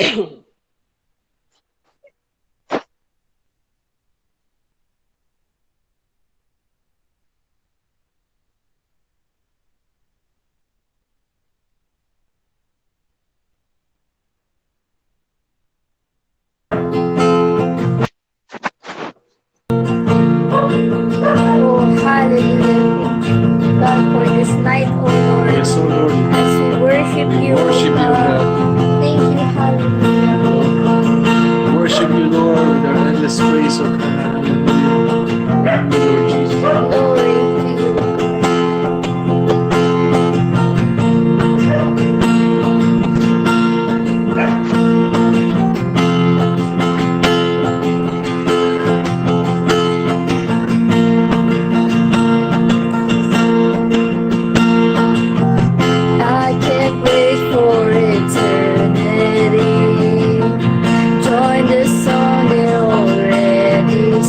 Oh, hallelujah. God, for this night, oh Lord, Yes, O Lord. as we worship you, oh Worship you, God. God. Thank you, hallelujah. Worship you, Lord, with our endless praise, O God. Hallelujah. Thank you, Lord Jesus. Glory to you. I can't wait for eternity. Join the song they already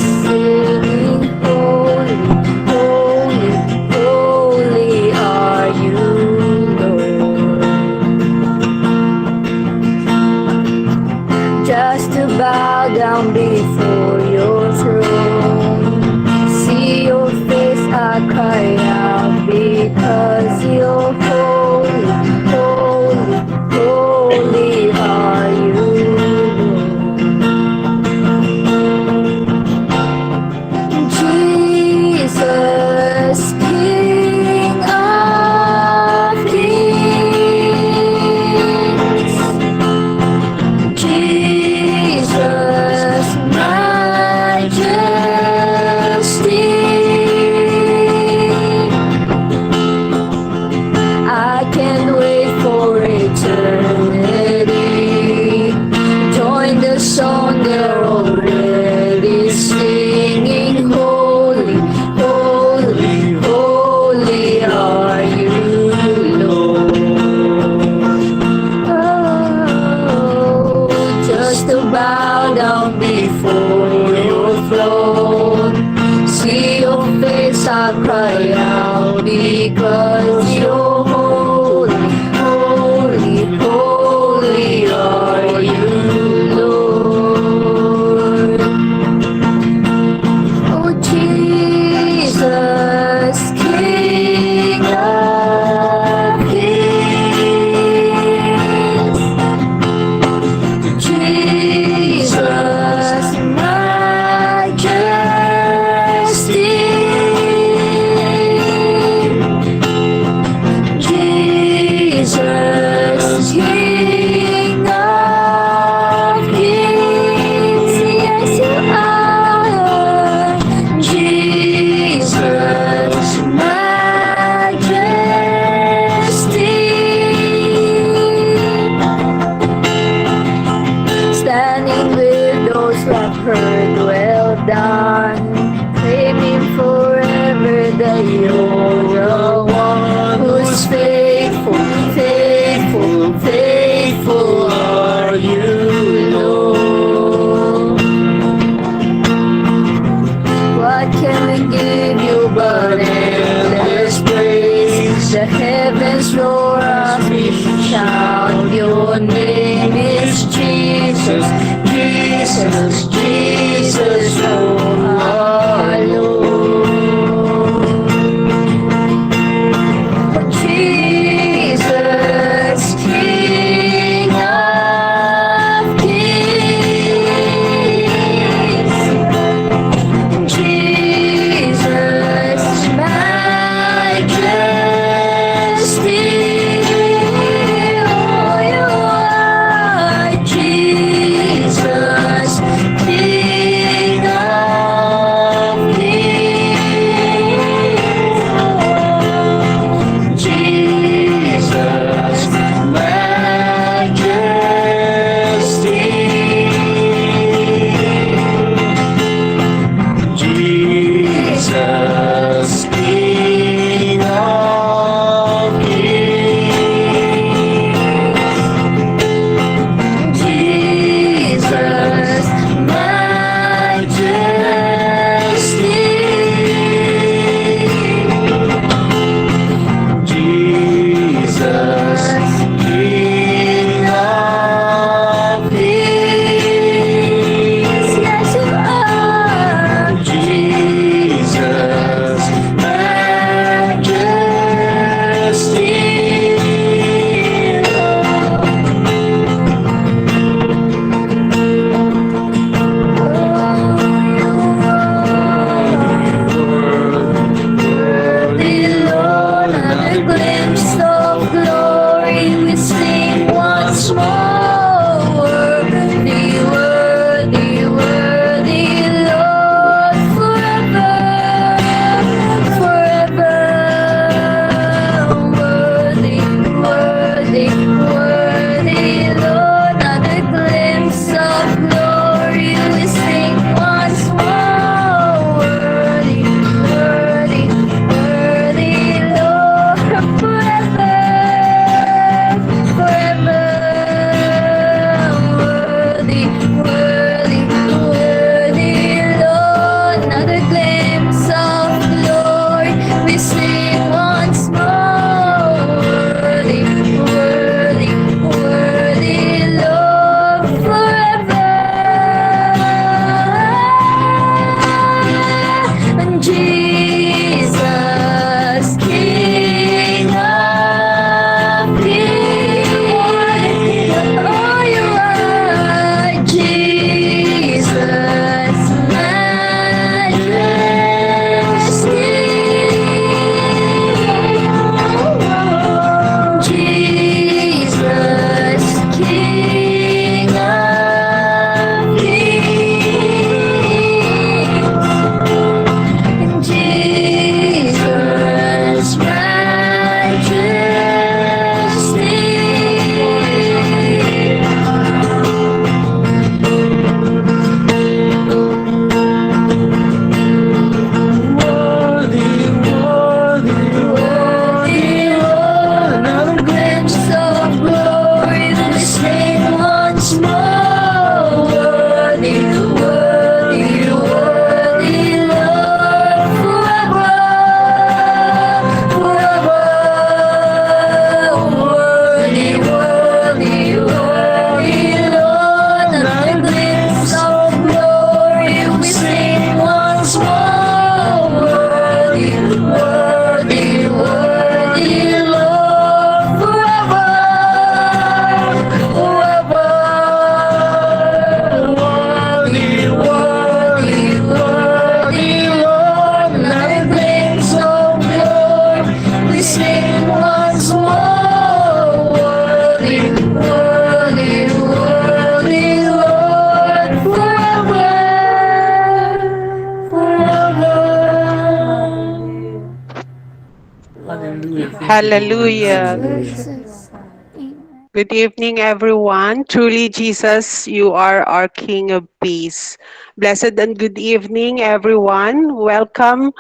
Hallelujah. Hallelujah. Jesus. Amen. Good evening, everyone. Truly, Jesus, you are our King of Peace. Blessed and good evening, everyone. Welcome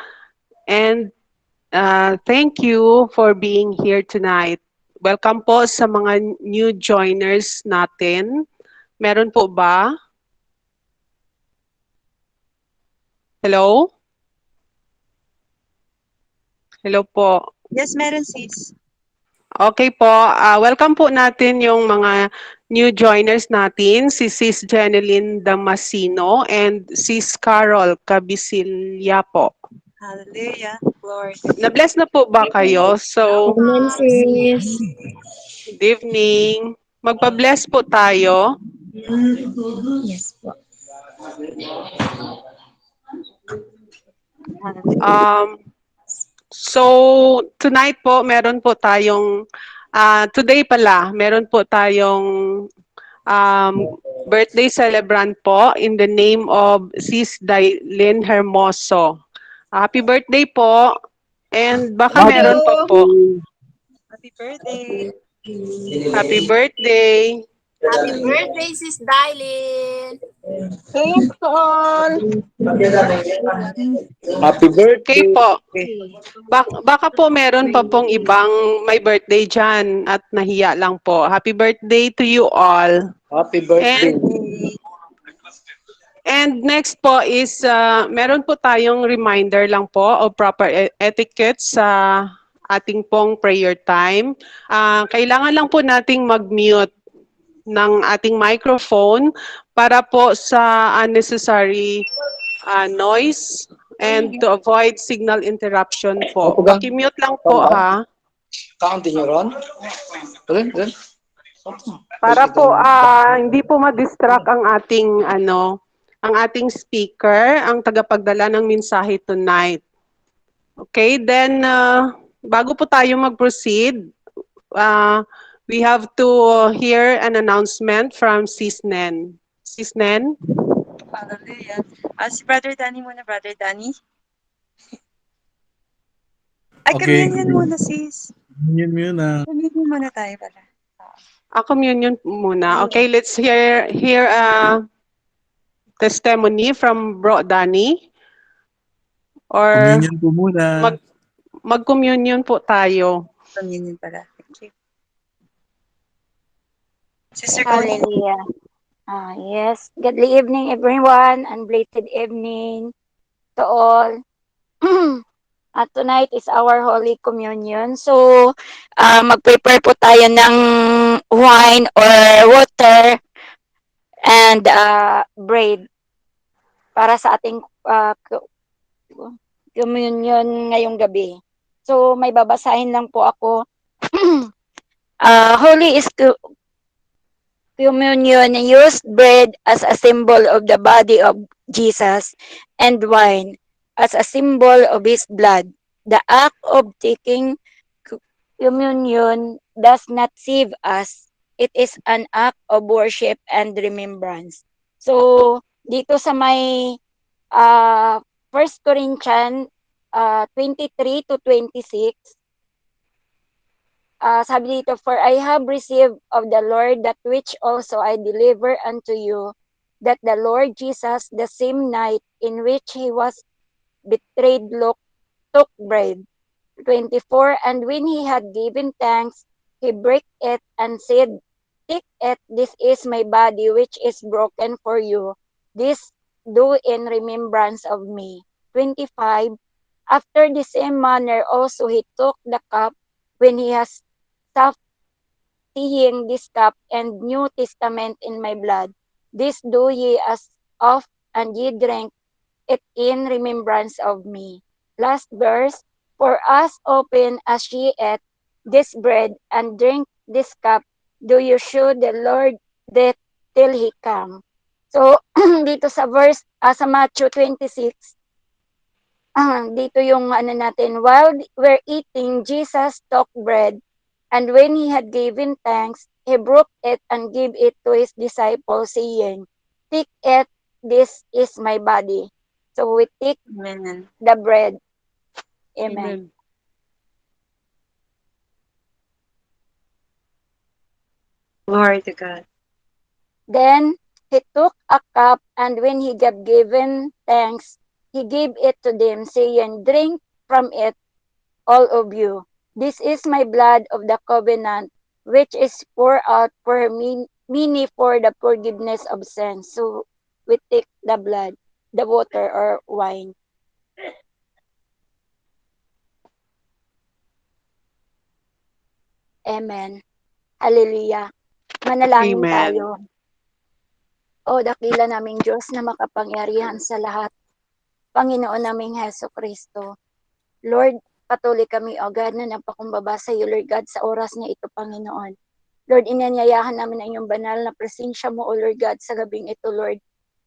and thank you for being here tonight. Welcome po sa mga new joiners natin. Meron po ba? Hello? Hello po. Yes, meron sis. Okay po, welcome po natin yung mga new joiners natin, si Sis Jeneline Damasino and Sis Carol Cabisilya po. Hallelujah. Glory. Na-bless na po ba kayo? So, Amen, sis. good evening. Magpa-bless po tayo. Yes po. Hallelujah. Um, so, tonight po, meron po tayong, today pala, meron po tayong um, birthday celebrant po in the name of Sis Dailin Hermoso. Happy birthday po. And baka meron pa Hello. po. Happy birthday. Happy birthday. Happy birthday, Sis Dailin. Thanks all. Happy Okay birthday. po. Baka po meron pa pong ibang may birthday dyan at nahiya lang po. Happy birthday to you all. Happy birthday. And Birthday. And next po is, meron po tayong reminder lang po of proper etiquette sa ating pong prayer time. Kailangan lang po nating mag-mute ng ating microphone para po sa unnecessary noise and to avoid signal interruption po. Opo gang. Paki-mute lang po ha. Kaunti nyo ron? Ron? Para po hindi po ma-distract ang ating speaker, ang tagapagdala ng mensahe tonight. Okay, then bago po tayo mag-proceed, we have to hear an announcement from Sis Nen. Sis Nen? Hallelujah. Si Brother Danny muna, Brother Danny. Ay, Okay. communion muna, sis. Yun muna. Communion muna tayo pala. Communion muna. Okay, let's hear a testimony from Bro Danny. Or Communion po muna. mag-communion po tayo. Communion pala. Thank you. Sister Connie. Hallelujah. Yes. Good evening, everyone, and blessed evening to all. Tonight is our Holy Communion. So, mag-prepare po tayo ng wine or water and bread para sa ating communion ngayong gabi. So, may babasahin lang po ako. Holy is communion used bread as a symbol of the body of Jesus and wine as a symbol of his blood. The act of taking communion does not save us. It is an act of worship and remembrance. So, dito sa may 1 Corinthians 23 to 26, sabi dito, for I have received of the Lord that which also I deliver unto you, that the Lord Jesus, the same night in which he was betrayed, took bread. 24, and when he had given thanks, he brake it and said, take it, this is my body which is broken for you. This do in remembrance of me. 25, after the same manner also he took the cup when he has stopped seeing this cup and New Testament in my blood. This do ye as oft and ye drink it in remembrance of me. Last verse, for as often as ye eat this bread and drink this cup, do you show the Lord death till he come. So, dito sa verse, sa Matthew 26, dito yung natin, while we're eating, Jesus took bread, and when he had given thanks, he broke it and gave it to his disciples, saying, take it, this is my body. So we take Amen. the bread. Amen. Glory to God. Then he took a cup, and when he had given thanks, he gave it to them, saying, "Drink from it, all of you. This is my blood of the covenant, which is poured out for many for the forgiveness of sins." So we take the blood, the water or wine. Amen. Hallelujah. Manalangin Amen. tayo. O dakila naming Diyos na makapangyarihan sa lahat, Panginoon naming Heso Kristo. Lord, patuloy kami, O God, na napakumbaba sa iyo, Lord God, sa oras na ito, Panginoon. Lord, inanyayahan namin ang iyong banal na presensya mo, O Lord God, sa gabing ito, Lord.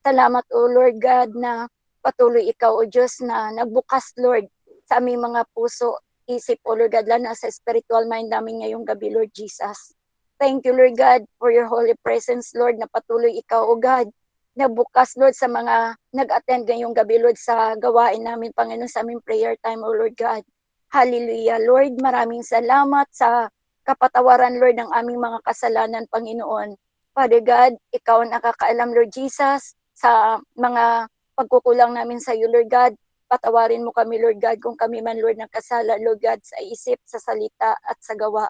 Salamat, O Lord God, na patuloy ikaw, O Diyos, na nagbukas, Lord, sa aming mga puso, isip, O Lord God, lalo na sa spiritual mind namin ngayong gabi, Lord Jesus. Thank you, Lord God, for your holy presence, Lord, na patuloy ikaw, O God, na bukas, Lord, sa mga nag-attend ngayong gabi, Lord, sa gawain namin, Panginoon, sa aming prayer time, O Lord God. Hallelujah. Lord, maraming salamat sa kapatawaran, Lord, ng aming mga kasalanan, Panginoon. Father God, ikaw ang nakakaalam, Lord Jesus, sa mga pagkukulang namin sa iyo, Lord God. Patawarin mo kami, Lord God, kung kami man, Lord, nagkasala, Lord God, sa isip, sa salita, at sa gawa.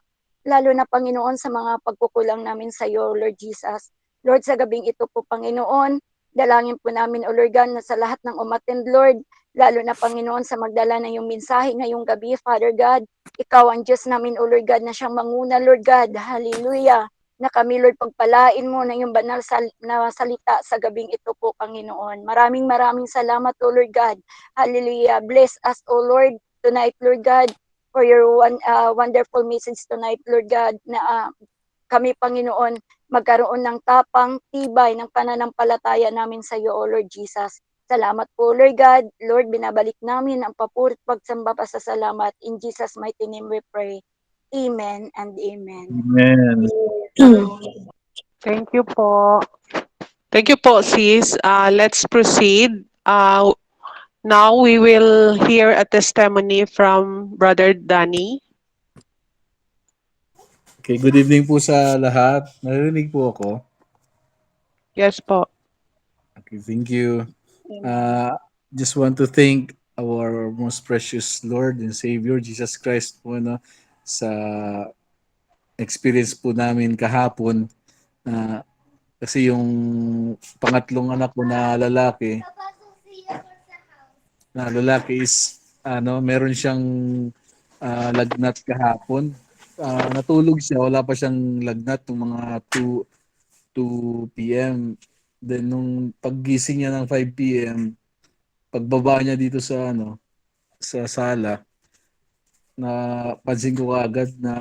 Lalo na, Panginoon, sa mga pagkukulang namin sa iyo, Lord Jesus. Lord, sa gabing ito po, Panginoon, dalangin po namin, O Lord God, na sa lahat ng umattend, Lord, lalo na, Panginoon, sa magdala ng iyong mensahe ngayong gabi, Father God, ikaw ang Diyos namin, O Lord God, na siyang manguna, Lord God. Hallelujah. Na kami, Lord, pagpalain mo na yung banal na salita sa gabing ito po, Panginoon. Maraming salamat, O Lord God. Hallelujah. Bless us, O Lord, tonight, Lord God, for your wonderful message tonight, Lord God, na kami, Panginoon, magkaroon ng tapang, tibay ng pananampalataya namin sa iyo, O Lord Jesus. Salamat po, Lord God. Lord, binabalik namin ang papurit pagsamba pa sa salamat. In Jesus' mighty name we pray. Amen and amen. Amen. Thank you po. Thank you po, sis. Let's proceed. Now we will hear a testimony from Brother Danny. Okay, good evening po sa lahat. Narinig po ako. Yes po. Okay, thank you. Just want to thank our most precious Lord and Savior, Jesus Christ po, no, sa experience po namin kahapon. Kasi yung pangatlong anak ko na lalaki is meron siyang lagnat kahapon. Natulog siya, wala pa siyang lagnat ng mga 2 p.m. Then nung paggising niya ng 5 p.m., pagbaba niya dito sa sala, na pansin ko agad na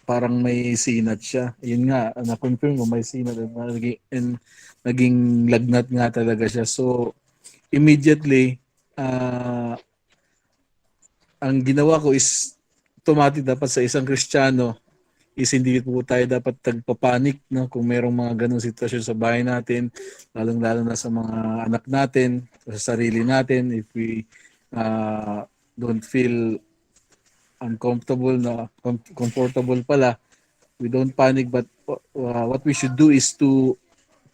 parang may sinat siya. Yun nga, na-confirm ko may sinat at naging lagnat nga talaga siya. So immediately, ang ginawa ko is automatic dapat sa isang Kristiyano is hindi po tayo dapat tagpapanik, no, kung merong mga ganong sitwasyon sa bahay natin, lalong-lalo na sa mga anak natin, sa sarili natin. If we don't feel uncomfortable na comfortable pala, we don't panic, but what we should do is to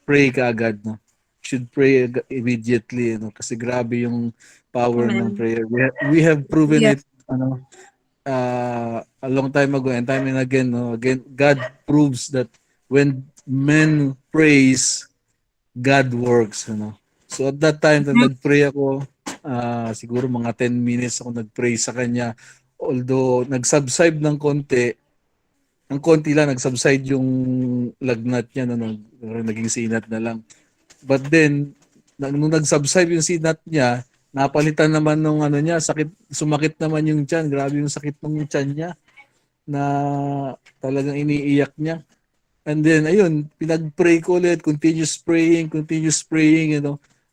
pray kaagad, no. Should pray immediately, no, kasi grabe yung power ng Amen. prayer. We have proven Hallelujah. it a long time ago and time and again, no. Again, God proves that when men praise, God works, ano. So at that time na nagpray ako, siguro mga 10 minutes ako nagpray sa kanya. Although nagsubside ng konti lang nagsubside yung lagnat niya, no, naging sinat na lang. But then nung nagsubside yung sinat niya, napalitan naman nung niya, sumakit naman yung tiyan. Grabe yung sakit ng tiyan niya na talagang iniiyak niya. And then, ayun, pinag-pray ko ulit, continuous praying,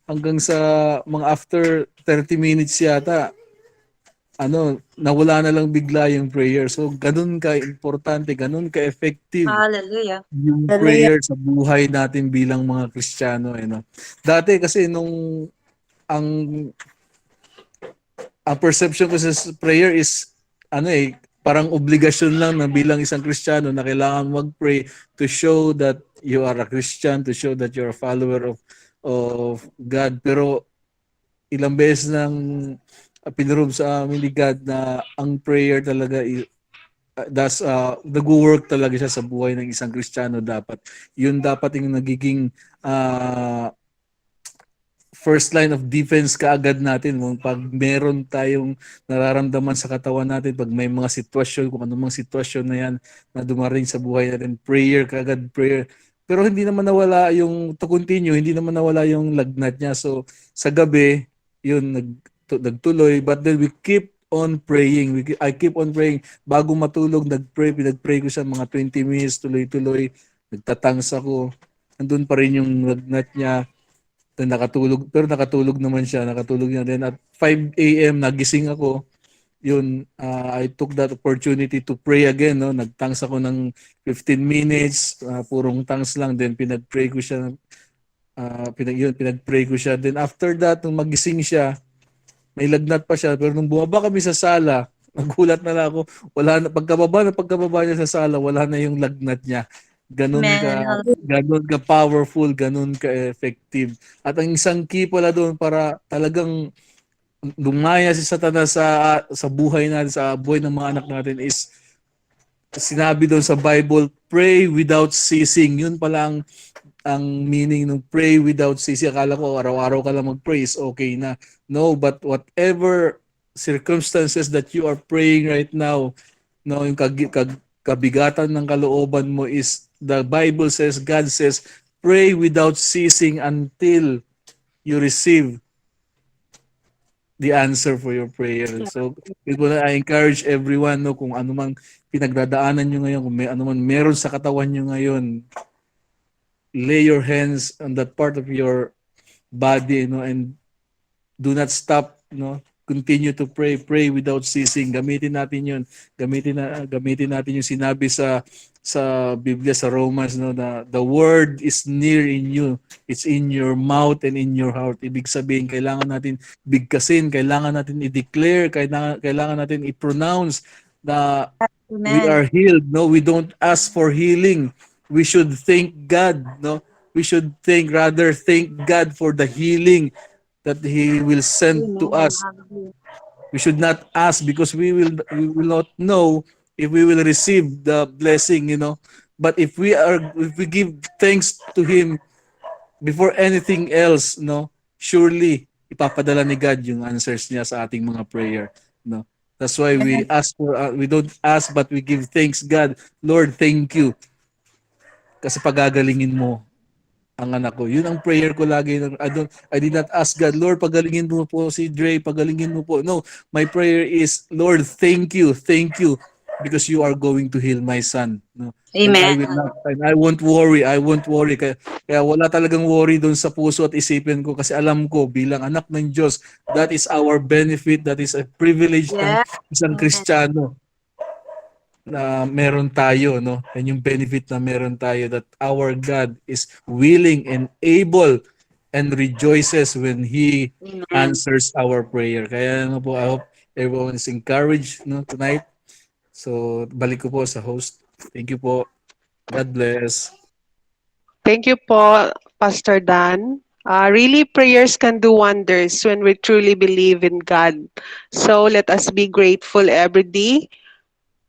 hanggang sa mga after 30 minutes yata, nawala na lang bigla yung prayer. So, ganun ka-importante, ganun ka-effective Hallelujah. yung Hallelujah. prayer sa buhay natin bilang mga Kristiyano. Dati kasi ang perception ko sa prayer is, parang obligasyon lang na bilang isang Kristiyano na kailangan mag-pray to show that you are a Christian, to show that you're a follower of God. Pero ilang beses nang pinroove sa amin ni God na ang prayer talaga nag-work talaga siya sa buhay ng isang Kristiyano dapat. Yun dapat yung nagiging first line of defense kaagad natin pag meron tayong nararamdaman sa katawan natin, pag may mga sitwasyon, kung anumang sitwasyon na yan na dumaring sa buhay natin, prayer kaagad, prayer. Pero hindi naman nawala yung to continue, hindi naman nawala yung lagnat niya. So sa gabi, yun nagtuloy, but then we keep on praying. I keep on praying. Bago matulog, pinag-pray ko siya mga 20 minutes, tuloy-tuloy. Nagtatangs ako. Andun pa rin yung lagnat niya. Then nakatulog naman siya, nakatulog niya. Then at 5 a.m. nagising ako. Yun, I took that opportunity to pray again, no. Nagtangs ako ng 15 minutes, purong tangs lang. Then pinag-pray ko siya. Pinag-pray ko siya. Then after that, nung magising siya, may lagnat pa siya. Pero nung bumaba kami sa sala, nagulat na lang ako. Wala na, pagkababa niya sa sala, wala na yung lagnat niya. Ganun ka powerful, ganun ka effective. At ang isang key pala doon para talagang lumaya si Satanas sa buhay natin, sa buhay ng mga anak natin is sinabi doon sa Bible, pray without ceasing. Yun pala ang meaning ng pray without ceasing. Akala ko araw-araw ka lang mag-pray is okay na. No, but whatever circumstances that you are praying right now, no, yung kabigatan ng kalooban mo is, the Bible says, God says, pray without ceasing until you receive the answer for your prayer. So, I encourage everyone, no, kung ano mang pinagdadaanan nyo ngayon, kung may ano man meron sa katawan nyo ngayon, lay your hands on that part of your body, no, and do not stop, no. Continue to pray without ceasing. Gamitin natin 'yun. Gamitin natin yung sinabi sa Biblia sa Romans, no, na the word is near in you. It's in your mouth and in your heart. Ibig sabihin, kailangan natin bigkasin, kailangan natin i-declare, kailangan natin i-pronounce na we are healed. No, we don't ask for healing. We should thank God, no? We should thank God for the healing that He will send to us. We should not ask because we will not know if we will receive the blessing, you know. But if we give thanks to Him before anything else, no, surely ipapadala ni God yung answers niya sa ating mga prayer, no. That's why we don't ask but we give thanks. God, Lord, thank you. Kasi pagagalingin mo ang anak ko. Yun ang prayer ko lagi. I did not ask God, Lord, pagalingin mo po si Dre, pagalingin mo po. No, my prayer is, Lord, thank you, because you are going to heal my son. No? Amen. And I won't worry. Kaya wala talagang worry doon sa puso at isipin ko kasi alam ko bilang anak ng Diyos, that is our benefit, that is a privilege ng isang Kristiyano na meron tayo, no? And yung benefit na meron tayo, that our God is willing and able and rejoices when He answers our prayer. Kaya ano po, I hope everyone is encouraged, no, tonight. So, balik ko po sa host. Thank you po. God bless. Thank you po, Pastor Dan. Really, prayers can do wonders when we truly believe in God. So let us be grateful every day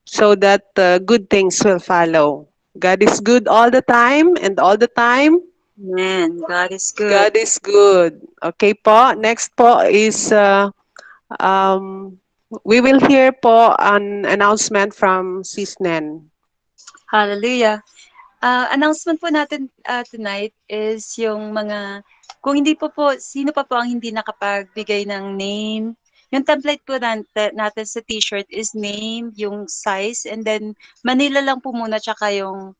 so that good things will follow. God is good all the time, and all the time, Amen. God is good. God is good. Okay po, next po is we will hear po an announcement from Sis Nen. Hallelujah. Announcement po natin tonight is yung mga, kung hindi sino pa po ang hindi nakapagbigay ng name, yung template po natin sa t-shirt is name, yung size, and then Manila lang po muna, tsaka yung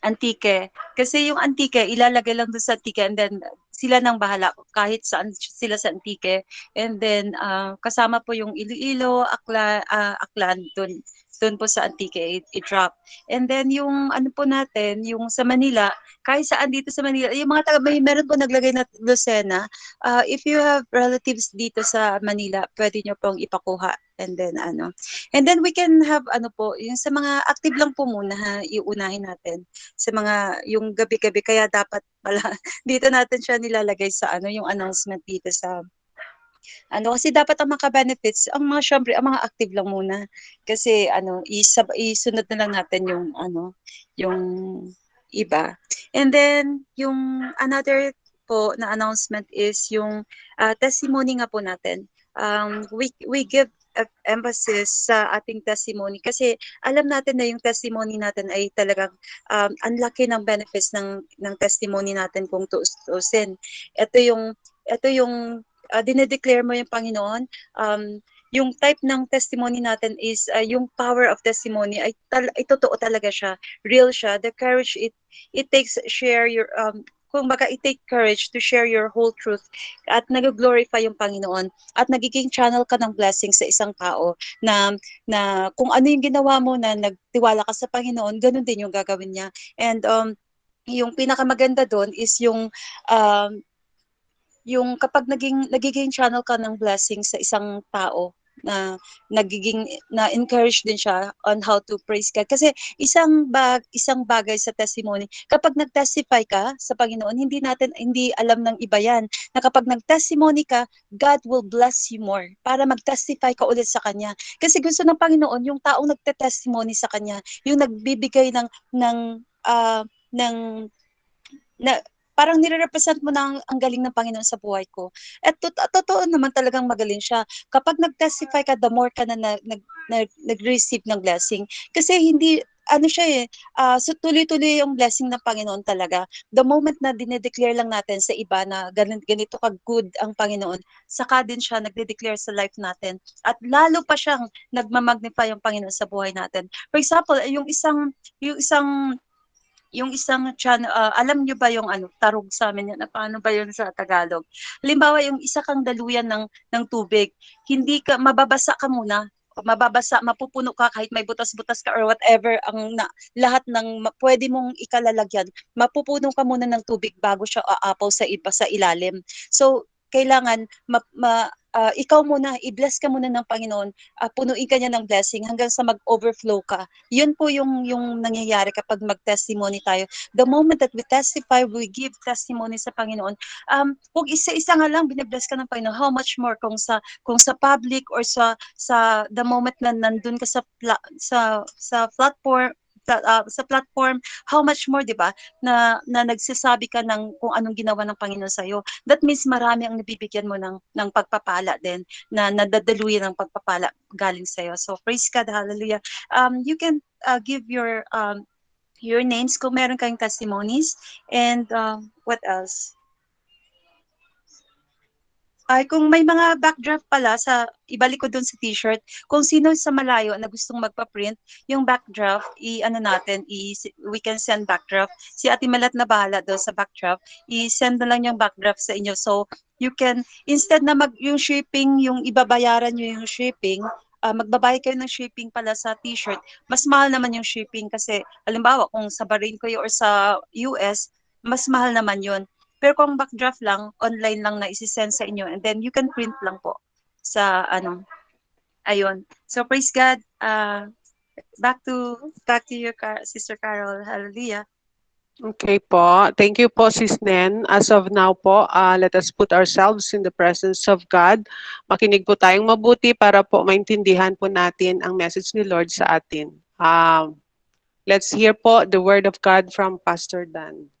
antike. Kasi yung antike, ilalagay lang doon sa antike, and then sila nang bahala kahit saan sila sa antike. And then kasama po yung Iloilo, Aklan doon doon po sa Antique i-drop. And then yung ano po natin, yung sa Manila, kahit saan dito sa Manila, yung mga taga, meron po naglagay na Lucena. If you have relatives dito sa Manila, pwede nyo pong ipakuha. And then we can have yung sa mga active lang po muna ha, iunahin natin sa mga yung gabi-gabi, kaya dapat pala dito natin siya nilalagay sa yung announcement dito sa kasi dapat ang maka-benefits, ang mga syempre, ang mga active lang muna. Kasi isunod na lang natin yung iba. And then, yung another po na announcement is yung testimony nga po natin. We give emphasis sa ating testimony kasi alam natin na yung testimony natin ay talagang ang laki ng benefits ng testimony natin kung tuusin. Ito yung dinedeclare mo yung Panginoon. Yung type ng testimony natin is yung power of testimony ay totoo talaga siya, real siya. The courage it takes share your kung baka it-take courage to share your whole truth at nag-glorify yung Panginoon at nagiging channel ka ng blessing sa isang tao na kung ano yung ginawa mo na nagtiwala ka sa Panginoon, ganun din yung gagawin niya. And yung pinakamaganda doon is yung kapag nagiging channel ka ng blessing sa isang tao na na-encourage din siya on how to praise God. Kasi isang bagay sa testimony, kapag nag-testify ka sa Panginoon, hindi alam ng iba yan, na kapag nag-testimony ka, God will bless you more para mag-testify ka ulit sa Kanya. Kasi gusto ng Panginoon, yung taong nagte-testimony sa Kanya, yung nagbibigay na parang nire-represent mo na ang galing ng Panginoon sa buhay ko. At totoo naman talagang magaling siya. Kapag nag-testify ka, the more ka na nag-receive ng blessing. Kasi hindi, so tuloy-tuloy yung blessing ng Panginoon talaga. The moment na dinedeclare lang natin sa iba na ganito ka-good ang Panginoon, saka din siya nagde-declare sa life natin. At lalo pa siyang nagmamagnify yung Panginoon sa buhay natin. For example, yung isang channel, alam nyo ba yung tarog sa amin yan? Paano ba yun sa Tagalog? Halimbawa, yung isa kang daluyan ng tubig, hindi ka, mapupuno ka kahit may butas-butas ka or whatever, lahat ng pwede mong ikalalagyan, mapupuno ka muna ng tubig bago siya aapaw sa ilalim. So, kailangan ikaw muna, i-bless ka muna ng Panginoon, punuin ka niya ng blessing hanggang sa mag-overflow ka. Yun po yung nangyayari kapag mag-testimony tayo. The moment that we testify, we give testimony sa Panginoon. Kung isa-isa nga lang binibless ka ng Panginoon, how much more kung sa public or sa the moment na nandun ka sa platform, how much more, di ba, na nagsasabi ka ng kung anong ginawa ng Panginoon sa'yo. That means marami ang nabibigyan mo ng pagpapala din, na nadadaluyan ng pagpapala galing sa'yo. So, praise God, hallelujah. You can give your names kung meron kayong testimonies. And what else? Ay, kung may mga backdraft pala, ibalik ko dun sa t-shirt, kung sino sa malayo na gustong magpa-print, yung backdraft, we can send backdraft. Si Ate Malat na bahala doon sa backdraft, i-send na lang yung backdraft sa inyo. So, you can, instead na yung shipping, yung ibabayaran nyo yung shipping, magbabayad kayo ng shipping pala sa t-shirt, mas mahal naman yung shipping kasi, halimbawa, kung sa Bahrain kayo or sa US, mas mahal naman yun. Pero kung backdraft lang, online lang na isi-send sa inyo, and then you can print lang po sa ayun. So praise God. Back to you, Sister Carol. Hallelujah. Okay po. Thank you po, Sis Nen. As of now po, let us put ourselves in the presence of God. Makinig po tayong mabuti para po maintindihan po natin ang message ni Lord sa atin. Let's hear po the word of God from Pastor Dan.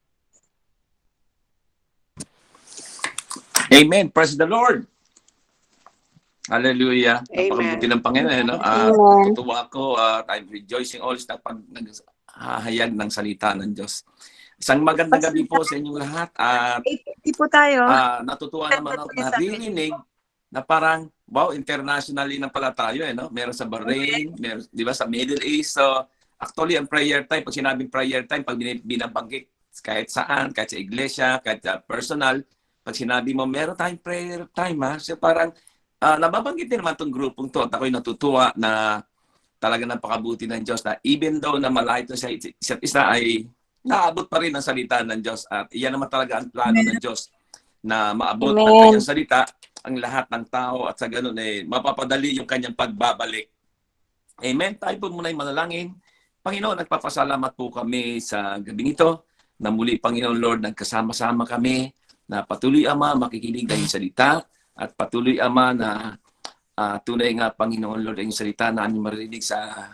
Amen. Praise the Lord. Hallelujah. Napakabuti ng Panginoon. No? Tutuwa ako at I'm rejoicing always na pag naghahayag ng salita ng Diyos. Isang magandang gabi po sa inyong lahat. At po tayo. natutuwa naman ako naririnig na parang, wow, internationally na pala tayo. No? Meron sa Bahrain, meron, di ba, sa Middle East. So, actually, ang prayer time, pag sinabing prayer time, pag binabanggit kahit saan, kahit sa iglesia, kahit personal, pag sinabi mo, meron tayong prayer time, ha? So parang, nababanggit din naman itong grupong to at ako'y natutuwa na talaga napakabuti ng Diyos na even though na malayo sa isa't isa ay naabot pa rin ang salita ng Diyos. At iyan naman talaga ang plano ng Diyos na maabot ang Amen. kanyang salita, ang lahat ng tao at sa ganun mapapadali yung kanyang pagbabalik. Amen. Tayo po muna yung manalangin. Panginoon, nagpapasalamat po kami sa gabing ito na muli, Panginoon Lord, nagkasama-sama kami na patuloy, Ama, makikinig ng salita at patuloy, Ama, na tunay nga, Panginoon Lord, ang salita na aming marinig sa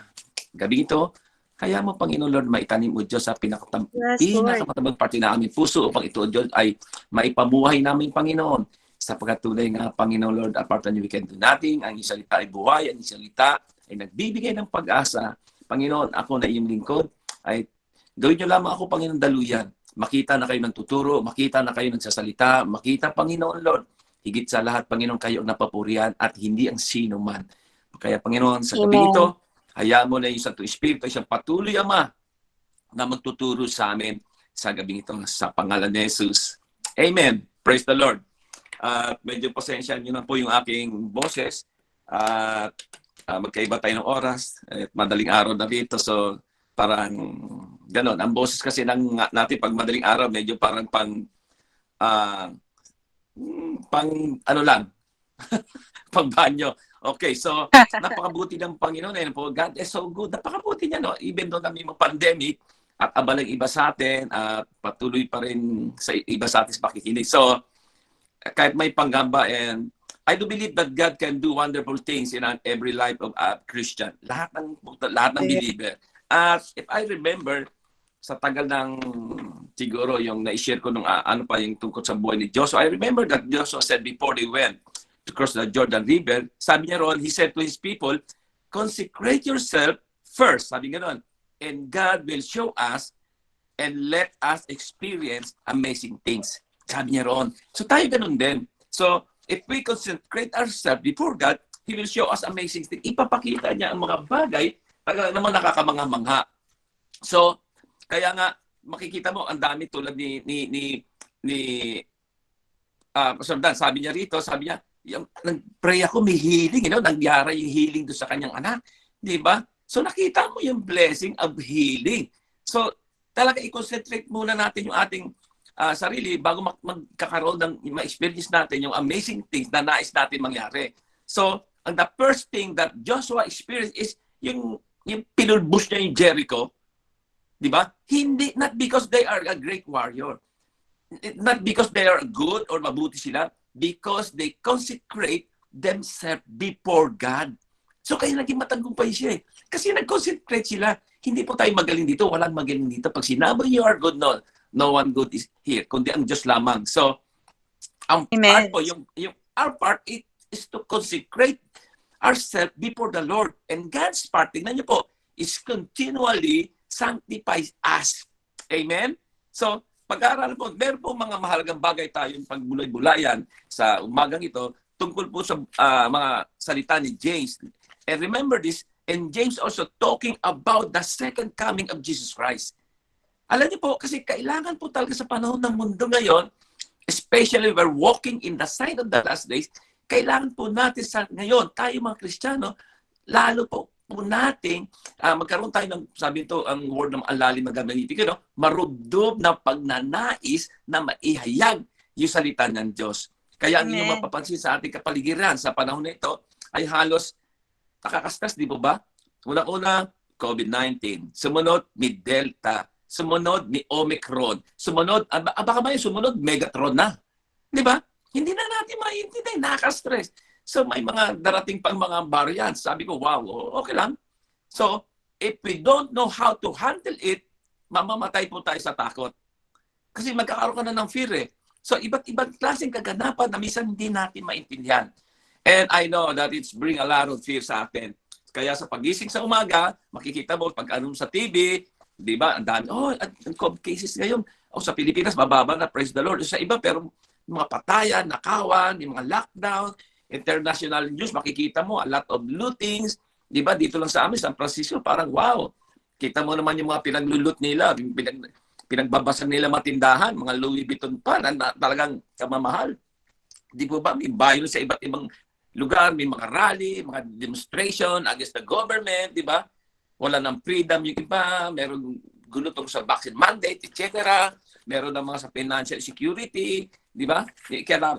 gabing ito. Kaya mo, Panginoon Lord, maitanim mo, Diyos, sa pinakamatabang parte na aming puso upang ito, Diyos, ay maipabuhay namin, Panginoon. Sapagkat tunay nga, Panginoon Lord, apart from the weekend natin, ang isang salita ay buhay, ang isang salita ay nagbibigay ng pag-asa. Panginoon, ako na iyong lingkod, ay gawin niyo lamang ako, Panginoon, daluyan. Makita na kayo ng tuturo, makita na kayo nagsasalita, makita, Panginoon Lord, higit sa lahat, Panginoon, kayo ang napapurihan at hindi ang sino man. Kaya, Panginoon, sa gabi Amen. ito, hayaan mo na yung Santo Espiritu, isang patuloy, Ama, na magtuturo sa amin sa gabi ito sa pangalan ni Jesus. Amen. Praise the Lord. At medyo pasensya nyo na po yung aking boses. At magkaiba tayo ng oras. At madaling araw na dito. So, parang ganon. Ang boses kasi natin pag madaling araw, medyo parang pang ano lang, pang banyo. Okay, so napakabuti ng Panginoon. Ayun po, God is so good. Napakabuti niya, no? Even though kami mag-pandemic at abalang iba sa atin at patuloy pa rin sa iba sa atin sa pakikinig. So, kahit may panggamba, and I do believe that God can do wonderful things in every life of a Christian. Lahat ng believer. If I remember, sa tagal ng siguro yung na-share ko nung ano pa yung tungkol sa buhay ni Joshua. I remember that Joshua said before they went to cross the Jordan River, sabi niya ron, he said to his people, consecrate yourself first. Sabi nga ron, and God will show us and let us experience amazing things. Sabi niya ron. So tayo ganun din. So if we consecrate ourselves before God, He will show us amazing things. Ipapakita niya ang mga bagay talaga naman nakakamangha-mangha. So, kaya nga, makikita mo, ang dami tulad ni Pastor Dan, sabi niya rito, sabi niya, nag-pray ako, may healing, nangyari yung healing doon sa kanyang anak. Di ba? So, nakita mo yung blessing of healing. So, talaga i-concentrate muna natin yung ating sarili bago magkakaroon ng ma-experience natin yung amazing things na nais natin mangyari. So, the first thing that Joshua experienced is yung pinulbus niya yung Jericho. Di ba? Hindi, not because they are a great warrior. Not because they are good or mabuti sila. Because they consecrate themselves before God. So kaya naging matagumpay siya eh. Kasi nag-consecrate sila. Hindi po tayo magaling dito. Walang magaling dito. Pag sinabi you are good, no one good is here. Kundi ang Diyos lamang. So, ang part po, our part is to consecrate ourselves before the Lord. And God's part, tingnan niyo po, is continually sanctifies us. Amen? So, pag-aaral po, meron po mga mahalagang bagay tayong pagbulay-bulayan sa umagang ito tungkol po sa mga salita ni James. And remember this, and James also talking about the second coming of Jesus Christ. Alam niyo po, kasi kailangan po talaga sa panahon ng mundo ngayon, especially we're walking in the sign of the last days, kailangan po natin sa ngayon, tayo mga Kristiyano, lalo po natin, magkaroon tayo ng, sabi ito, ang word ng alalim na gamitin, marubdob na pagnanais na maihayag yung salita ng Diyos. Kaya ang inyong mapapansin sa ating kapaligiran sa panahon na ito ay halos nakakastas, di ba? Una-una, COVID-19. Sumunod, may Delta. Sumunod, may Omicron. Sumunod, baka ba yung sumunod, Megatron na. Di ba? Hindi na natin maintindihan, nakaka-stress. So may mga darating pang mga variants. Sabi ko, wow, okay lang. So, if we don't know how to handle it, mamamatay po tayo sa takot. Kasi magkakaroon ka na ng fear eh. So, iba't ibang klaseng kaganapan na minsan hindi natin maintindihan. And I know that it's bring a lot of fear sa atin. Kaya sa pagising sa umaga, makikita mo pag sa TV, di ba, ang dami, ang COVID cases ngayon. Sa Pilipinas, mababa na, praise the Lord. Sa iba, pero mga patayan, nakawan, yung mga lockdown, international news, makikita mo, a lot of lootings. Di ba, dito lang sa amin, San Francisco, parang wow. Kita mo naman yung mga pinaglulut nila, pinagbabasan nila matindahan, mga Louis Vuitton pa, na talagang kamamahal. Di po ba, may violence sa iba't ibang lugar, may mga rally, mga demonstration against the government, di ba? Wala ng freedom yung iba, meron gulo tungkol sa vaccine mandate, etc. Meron ng mga sa financial security, di ba?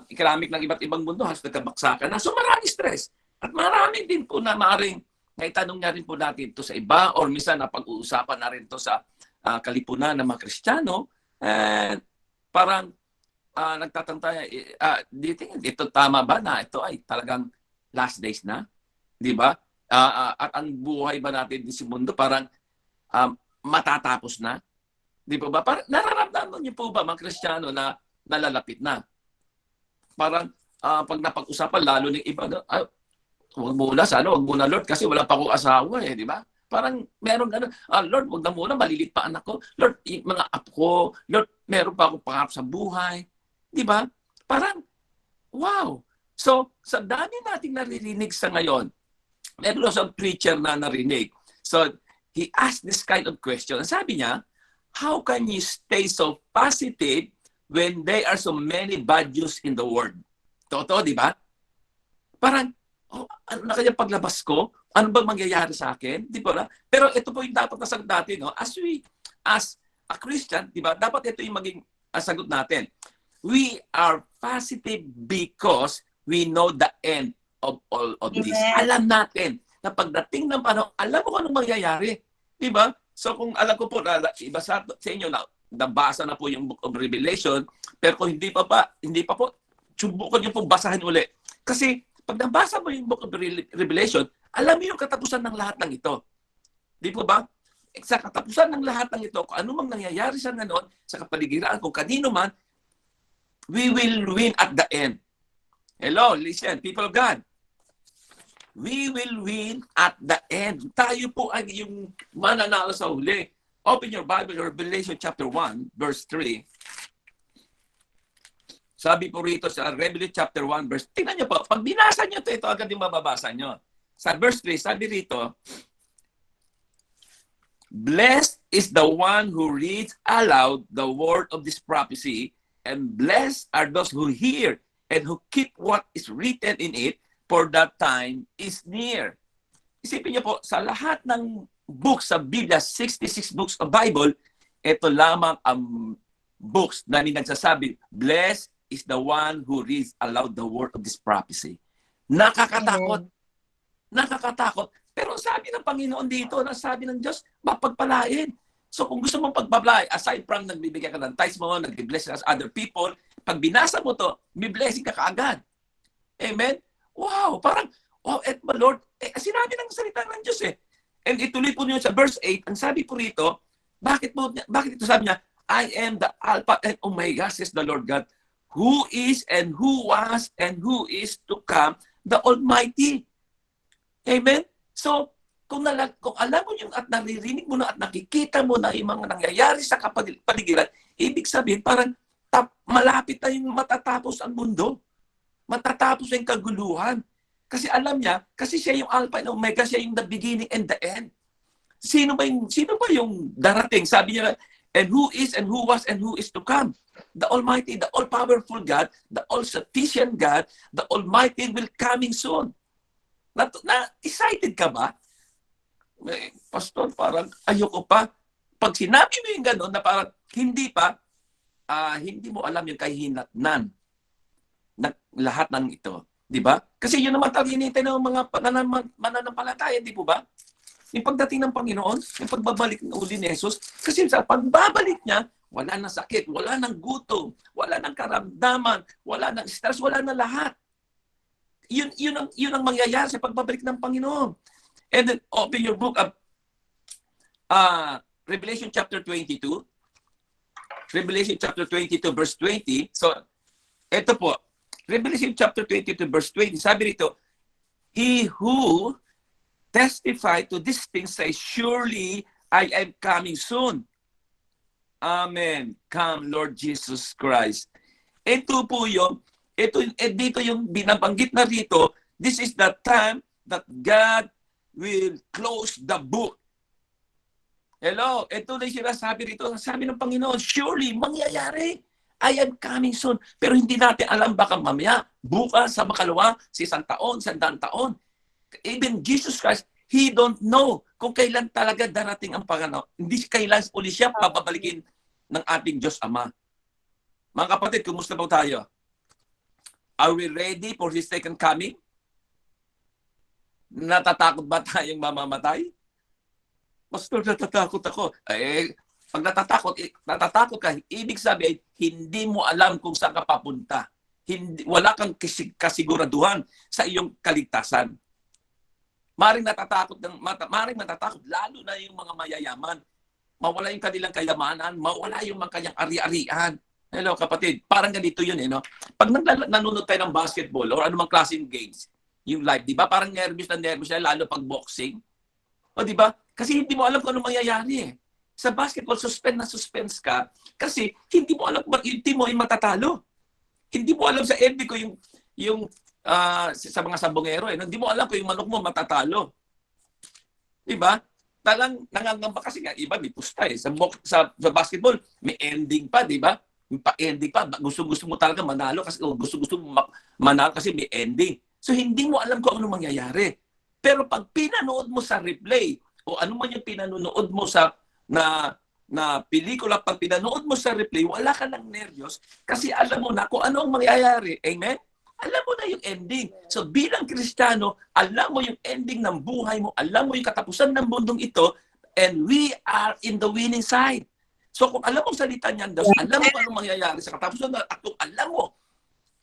Economic ng iba't ibang mundo, halos nagkabaksakan na. So maraming stress. At marami din po na maaaring naitanong na rin po natin ito sa iba or minsan napag-uusapan na rin ito sa kalipunan ng mga Kristiyano. Parang nagtatanong tayo, do you think ito tama ba na ito ay talagang last days na? Di ba? At ang buhay ba natin sa mundo parang matatapos na? Di ba ba? Parang nararamdaman niyo po ba mga Kristiyano na nalalapit na? Parang pag napag-usapan, lalo ng iba, huwag muna sana, huwag muna Lord kasi wala pa akong asawa eh, di ba? Parang meron gano'n, Lord, huwag na muna, malilit pa anak ko. Lord, mga apo ko, Lord, meron pa akong pangarap sa buhay. Di ba? Parang, wow. So, sa dami nating naririnig sa ngayon, meron isang preacher na narinig. So, he asked this kind of question. Sabi niya, how can you stay so positive when there are so many bad news in the world? Totoo, di ba? Parang, ano na kaya paglabas ko? Ano bang mangyayari sa akin? Di ba? Pero ito po yung dapat na sagot natin. No? As a Christian, di ba? Dapat ito yung maging sagot natin. We are positive because we know the end of all of this. Alam natin na pagdating ng panahon, alam mo kung anong mangyayari. Di ba? So kung alam ko po na iba sa inyo na nabasa na po yung Book of Revelation, pero kung hindi pa po, subukan niyo pong basahin uli. Kasi pag nabasa mo yung Book of Revelation, alam mo yung katapusan ng lahat ng ito. Di po ba? Sa katapusan ng lahat ng ito, kung ano mang nangyayari sa ngayon, sa kapaligiran, kung kanino man, we will win at the end. Hello, listen, people of God. We will win at the end. Tayo po ay yung mananalo sa huli. Open your Bible, Revelation chapter 1, verse 3. Sabi po rito sa Revelation chapter 1, verse, tingnan nyo po, pag binasa nyo ito agad yung mababasa nyo. Sa verse 3, sabi rito, blessed is the one who reads aloud the word of this prophecy, and blessed are those who hear and who keep what is written in it, for that time is near. Isipin niyo po, sa lahat ng books sa Biblia, 66 books of Bible, ito lamang ang books na nagsasabi, blessed is the one who reads aloud the word of this prophecy. Nakakatakot. Nakakatakot. Pero sabi ng Panginoon dito, na sabi ng Diyos, mapagpalain. So kung gusto mong pagpapalay, aside from nagbibigay ka ng tithes mo, nag-bless as other people, pag binasa mo to, may blessing ka kaagad. Amen? Wow! Parang, oh, my Lord, sinabi ng salita ng Diyos eh. And ituloy po niyo sa verse 8, ang sabi po rito, bakit ito sabi niya, I am the Alpha and Omega, says the Lord God, who is and who was and who is to come, the Almighty. Amen? So, kung alam mo yung at naririnig mo na at nakikita mo na yung mga nangyayari sa kapaligiran, ibig sabihin parang malapit na yung matatapos ang mundo. Matatapos yung kaguluhan. Kasi alam niya, kasi siya yung Alpha and Omega, siya yung the beginning and the end. Sino ba yung darating? Sabi niya, and who is and who was and who is to come. The Almighty, the all-powerful God, the all-sufficient God, the Almighty will coming soon. Excited ka ba? Pastor, parang ayoko pa. Pag sinabi mo yung gano'n na parang hindi pa, hindi mo alam yung kahinatnan na lahat ng ito. Di ba? Kasi yun naman tayo hinintay ng mga mananampalataya, di po ba? Yung pagdating ng Panginoon, yung pagbabalik ng uli ni Jesus, kasi sa pagbabalik niya, wala nang sakit, wala nang gutom, wala nang karamdaman, wala nang stress, wala nang lahat. Yun ang mangyayari sa pagbabalik ng Panginoon. And then open your book of Revelation chapter 22. Revelation chapter 22 verse 20. So, ito po. Revelation chapter 22 verse 20. Sabi rito, he who testified to these things says, surely I am coming soon. Amen. Come, Lord Jesus Christ. Ito po yung, dito yung binabanggit na rito, this is the time that God will close the book. Hello, ito na yung sinasabi rito. Sabi ng Panginoon, surely, mangyayari. I am coming soon. Pero hindi natin alam, baka mamaya, bukas, sa makalawa, sa 1 taon, sa 100 taon. Even Jesus Christ, He don't know kung kailan talaga darating ang Panginoon. Hindi kailan uli siya papabalikin ng ating Diyos Ama. Mga kapatid, kumusta po tayo? Are we ready for His second coming? Natatakot ba tayong mamamatay? Pastor, natatakot ako. Pag natatakot ka, ibig sabihin, hindi mo alam kung saan ka papunta. Wala kang kasiguraduhan sa iyong kaligtasan. Maring natatakot, lalo na yung mga mayayaman. Mawala yung kanilang kayamanan, mawala yung mga kanyang ari-arian. Hello, kapatid. Parang ganito yun, no? Pag nanonood tayo ng basketball or anumang klaseng games, yung live, di ba? Parang nervous na, lalo pag boxing. O, di ba? Kasi hindi mo alam kung ano mangyayari, eh. Sa basketball, suspense ka kasi hindi mo alam kung yung team mo ay matatalo. Hindi mo alam sa ending ko yung sa mga sabongero, eh. Hindi mo alam kung yung manok mo matatalo. Di ba? Talang nangangamba kasi nga, iba may pusta, eh. Sa basketball, may ending pa, di ba? May pa-ending pa. Gusto mo talaga manalo kasi gusto mo manalo kasi may ending. So, hindi mo alam kung ano mangyayari. Pero pag pinanood mo sa replay, o ano man yung pinanood mo sa na pelikula, pag pinanood mo sa replay, wala ka ng nervyos kasi alam mo na kung ano ang mangyayari. Amen? Alam mo na yung ending. So, bilang Kristiyano, alam mo yung ending ng buhay mo, alam mo yung katapusan ng mundong ito, and we are in the winning side. So, kung alam mo salita niyan, alam mo kung ano mangyayari sa katapusan at kung alam mo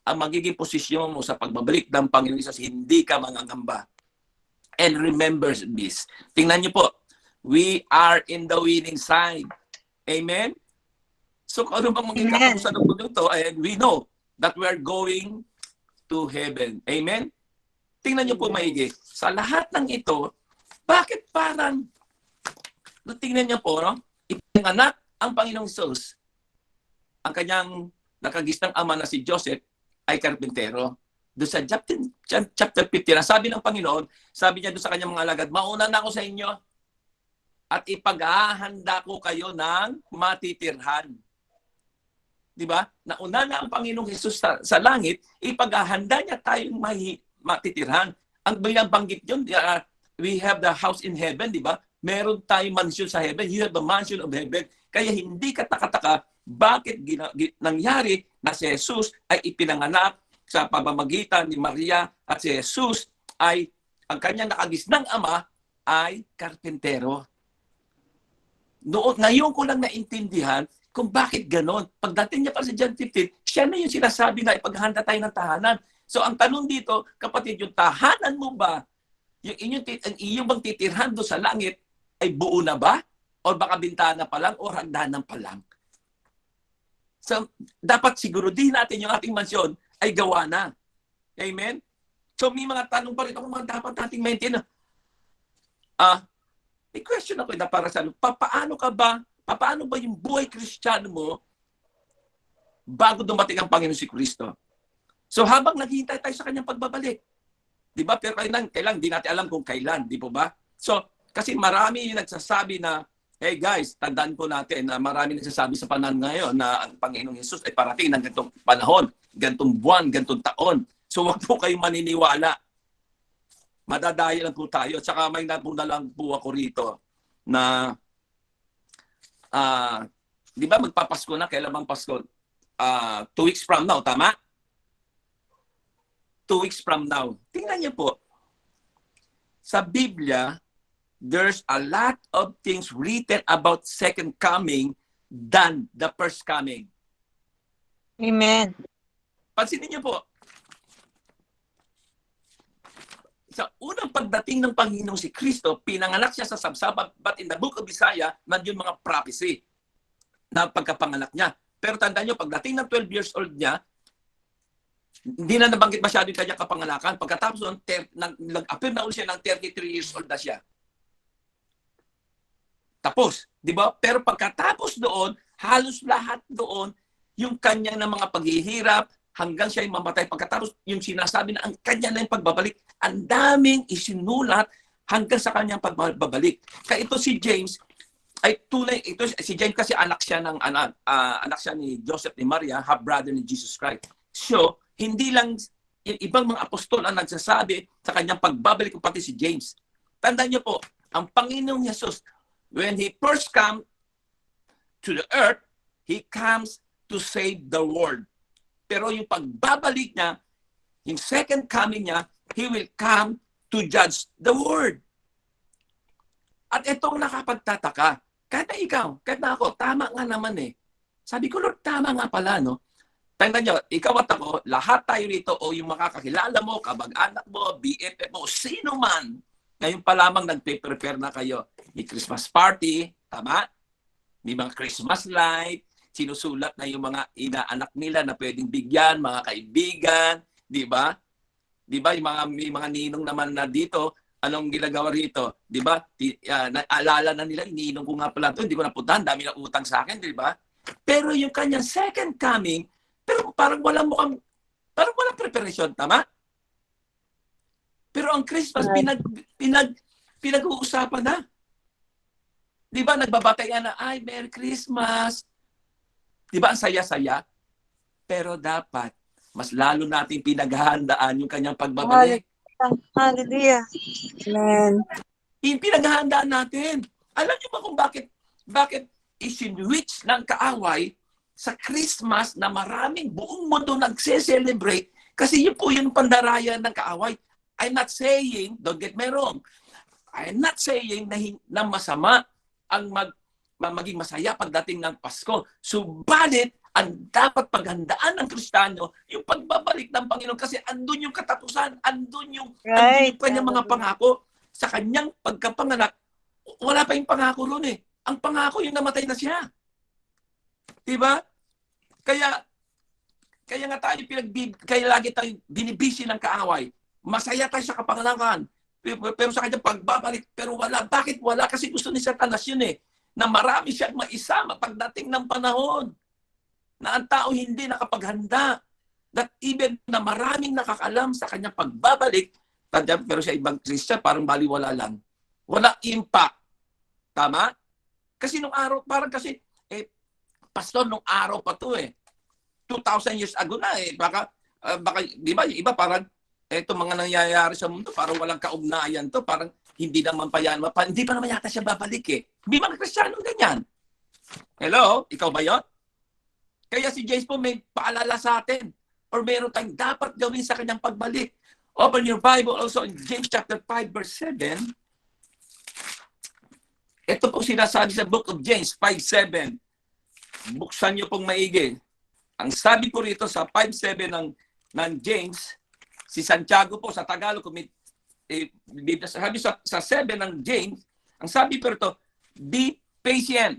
ang magiging posisyon mo sa pagbabalik ng Panginoon Isus, hindi ka mangangamba. And remember this. Tingnan niyo po, we are in the winning side. Amen? So kung ano bang magiging katapusan ng mundo ito, and we know that we are going to heaven. Amen? Tingnan niyo po maigi. Sa lahat ng ito, bakit parang, tingnan niyo po, no? Ipinanganak ang Panginoong Isus, ang kanyang nakagisnang ama na si Joseph, ay karpintero. Doon sa chapter 15, sabi ng Panginoon, sabi niya doon sa kanyang mga alagad, mauna na ako sa inyo at ipaghahanda ko kayo ng matitirhan. Di ba? Nauna na ang Panginoong Jesus sa langit, ipaghahanda niya tayong matitirhan. Ang binabanggit yun, we have the house in heaven, di ba? Meron tayong mansion sa heaven. You have the mansion of heaven. Kaya hindi ka taka-taka bakit nangyari na si Jesus ay ipinanganak sa pamamagitan ni Maria at si Jesus ay ang kanyang nakagisnang ama ay karpentero. Ngayon ko lang naintindihan kung bakit ganon. Pagdating niya pa sa John 15, siya na yung sinasabi na ipaghanda tayo ng tahanan. So ang tanong dito, kapatid, yung tahanan mo ba, yung iyong bang titirhan doon sa langit, ay buo na ba? O baka bintana pa lang o hagdanan pa lang? So, dapat siguro din natin yung ating mansyon ay gawa na. Amen? So, may mga tanong pa rin ako mga dapat nating maintain. May question ako na para sa paano ba yung buhay Kristiyano mo bago dumating ang Panginoon si Kristo? So, habang naghihintay tayo sa kanyang pagbabalik, di ba? Pero kailan, di natin alam kung kailan, di po ba? So, kasi marami yung nagsasabi na, hey guys, tandaan po natin na marami nagsasabi sa panahon ngayon na ang Panginoong Jesus ay parating ng ganitong panahon, ganitong buwan, ganitong taon. So wag po kayong maniniwala. Madadaya lang po tayo. At saka may napuna lang po ako rito na, di ba magpapasko na? Kailan bang Pasko? 2 weeks from now, tama? 2 weeks from now. Tingnan niyo po. Sa Biblia, there's a lot of things written about second coming than the first coming. Amen. Pansinin niyo po, sa unang pagdating ng Panginoong si Kristo, pinanganak siya sa Sabsaba, but in the book of Isaiah, nandiyon mga prophecy na pagkapanganak niya. Pero tandaan niyo, pagdating ng 12 years old niya, hindi na nabanggit masyado yung kanyang kapanganakan. Pagkatapos nag-appear na ulit siya ng 33 years old na siya. Tapos, di ba? Pero pagkatapos doon, halos lahat doon, yung kanya ng mga paghihirap, hanggang siya ay mamatay. Pagkatapos, yung sinasabi na ang kanya na yung pagbabalik, ang daming isinulat hanggang sa kanyang pagbabalik. Kaya ito si James, ay tunay ito si James kasi anak siya ng anak siya ni Joseph ni Maria, half brother ni Jesus Christ. So, hindi lang ibang mga apostol ang nagsasabi sa kanyang pagbabalik ko pati si James. Tandaan niyo po, ang Panginoong Jesus, when He first come to the earth, He comes to save the world. Pero yung pagbabalik niya, yung second coming niya, He will come to judge the world. At itong nakapagtataka, kahit na ikaw, kahit na ako, tama nga naman eh. Sabi ko, Lord, tama nga pala, no? Tandaan nyo, ikaw at ako, lahat tayo rito o yung makakakilala mo, kabag-anak mo, BFF mo, sino man, ngayon pa lamang nagpe-prepare na kayo. May Christmas party, tama? May mga Christmas light, sinusulat na yung mga inaanak nila na pwedeng bigyan, mga kaibigan, di ba? Di ba, may mga ninong naman na dito, anong ginagawa rito? Di ba? Naalala na nila, iniinom ko nga pala ito, hindi ko napuntahan, dami na utang sa akin, di ba? Pero yung kanyang second coming, pero parang walang preparation, tama? Pero ang Christmas, pinag-uusapan na. Di ba, nagbabatayan na, ay, Merry Christmas. Di ba, ang saya-saya? Pero dapat, mas lalo natin pinaghahandaan yung kanyang pagbabalik. Hallelujah. Amen. Yung pinaghahandaan natin. Alam niyo ba kung bakit isinwitch ng kaaway sa Christmas na maraming buong mundo nagse-celebrate? Kasi yun po yung pandarayan ng kaaway. I'm not saying, don't get me wrong, I'm not saying na masama ang maging masaya pagdating ng Pasko. Subalit, ang dapat paghandaan ng Kristiyano, yung pagbabalik ng Panginoon kasi andun yung katapusan, andun yung kanyang mga pangako. Sa kanyang pagkapanganak, wala pa yung pangako ron eh. Ang pangako yung namatay na siya. Diba? Kaya nga tayo kaya lagi tayo binibisi ng kaaway. Masaya tayo sa kapanganakan. Pero sa kanyang pagbabalik, pero wala. Bakit wala? Kasi gusto ni Satanas yun eh. Na marami siyang maisama pagdating ng panahon. Na ang tao hindi nakapaghanda. That even na maraming nakakalam sa kanyang pagbabalik, pero sa ibang Christian, parang baliwala lang. Wala impact. Tama? Kasi nung araw, parang kasi, pastor, nung araw pa to 2,000 years ago na baka di ba, yung iba parang, mga nangyayari sa mundo, parang walang kaugnayan to, parang hindi naman pa yan, hindi pa naman yata siya babalik May mga Kristiyanong ganyan. Hello? Ikaw ba yun? Kaya si James po may paalala sa atin or meron tayong dapat gawin sa kanyang pagbalik. Open your Bible also in James chapter 5 verse 7. Ito po sinasabi sa book of James 5:7. Buksan niyo pong maigi. Ang sabi po rito sa 5:7 ng James, si Santiago po sa Tagalog, sabi sa 7 ng James, ang sabi po rito, be patient.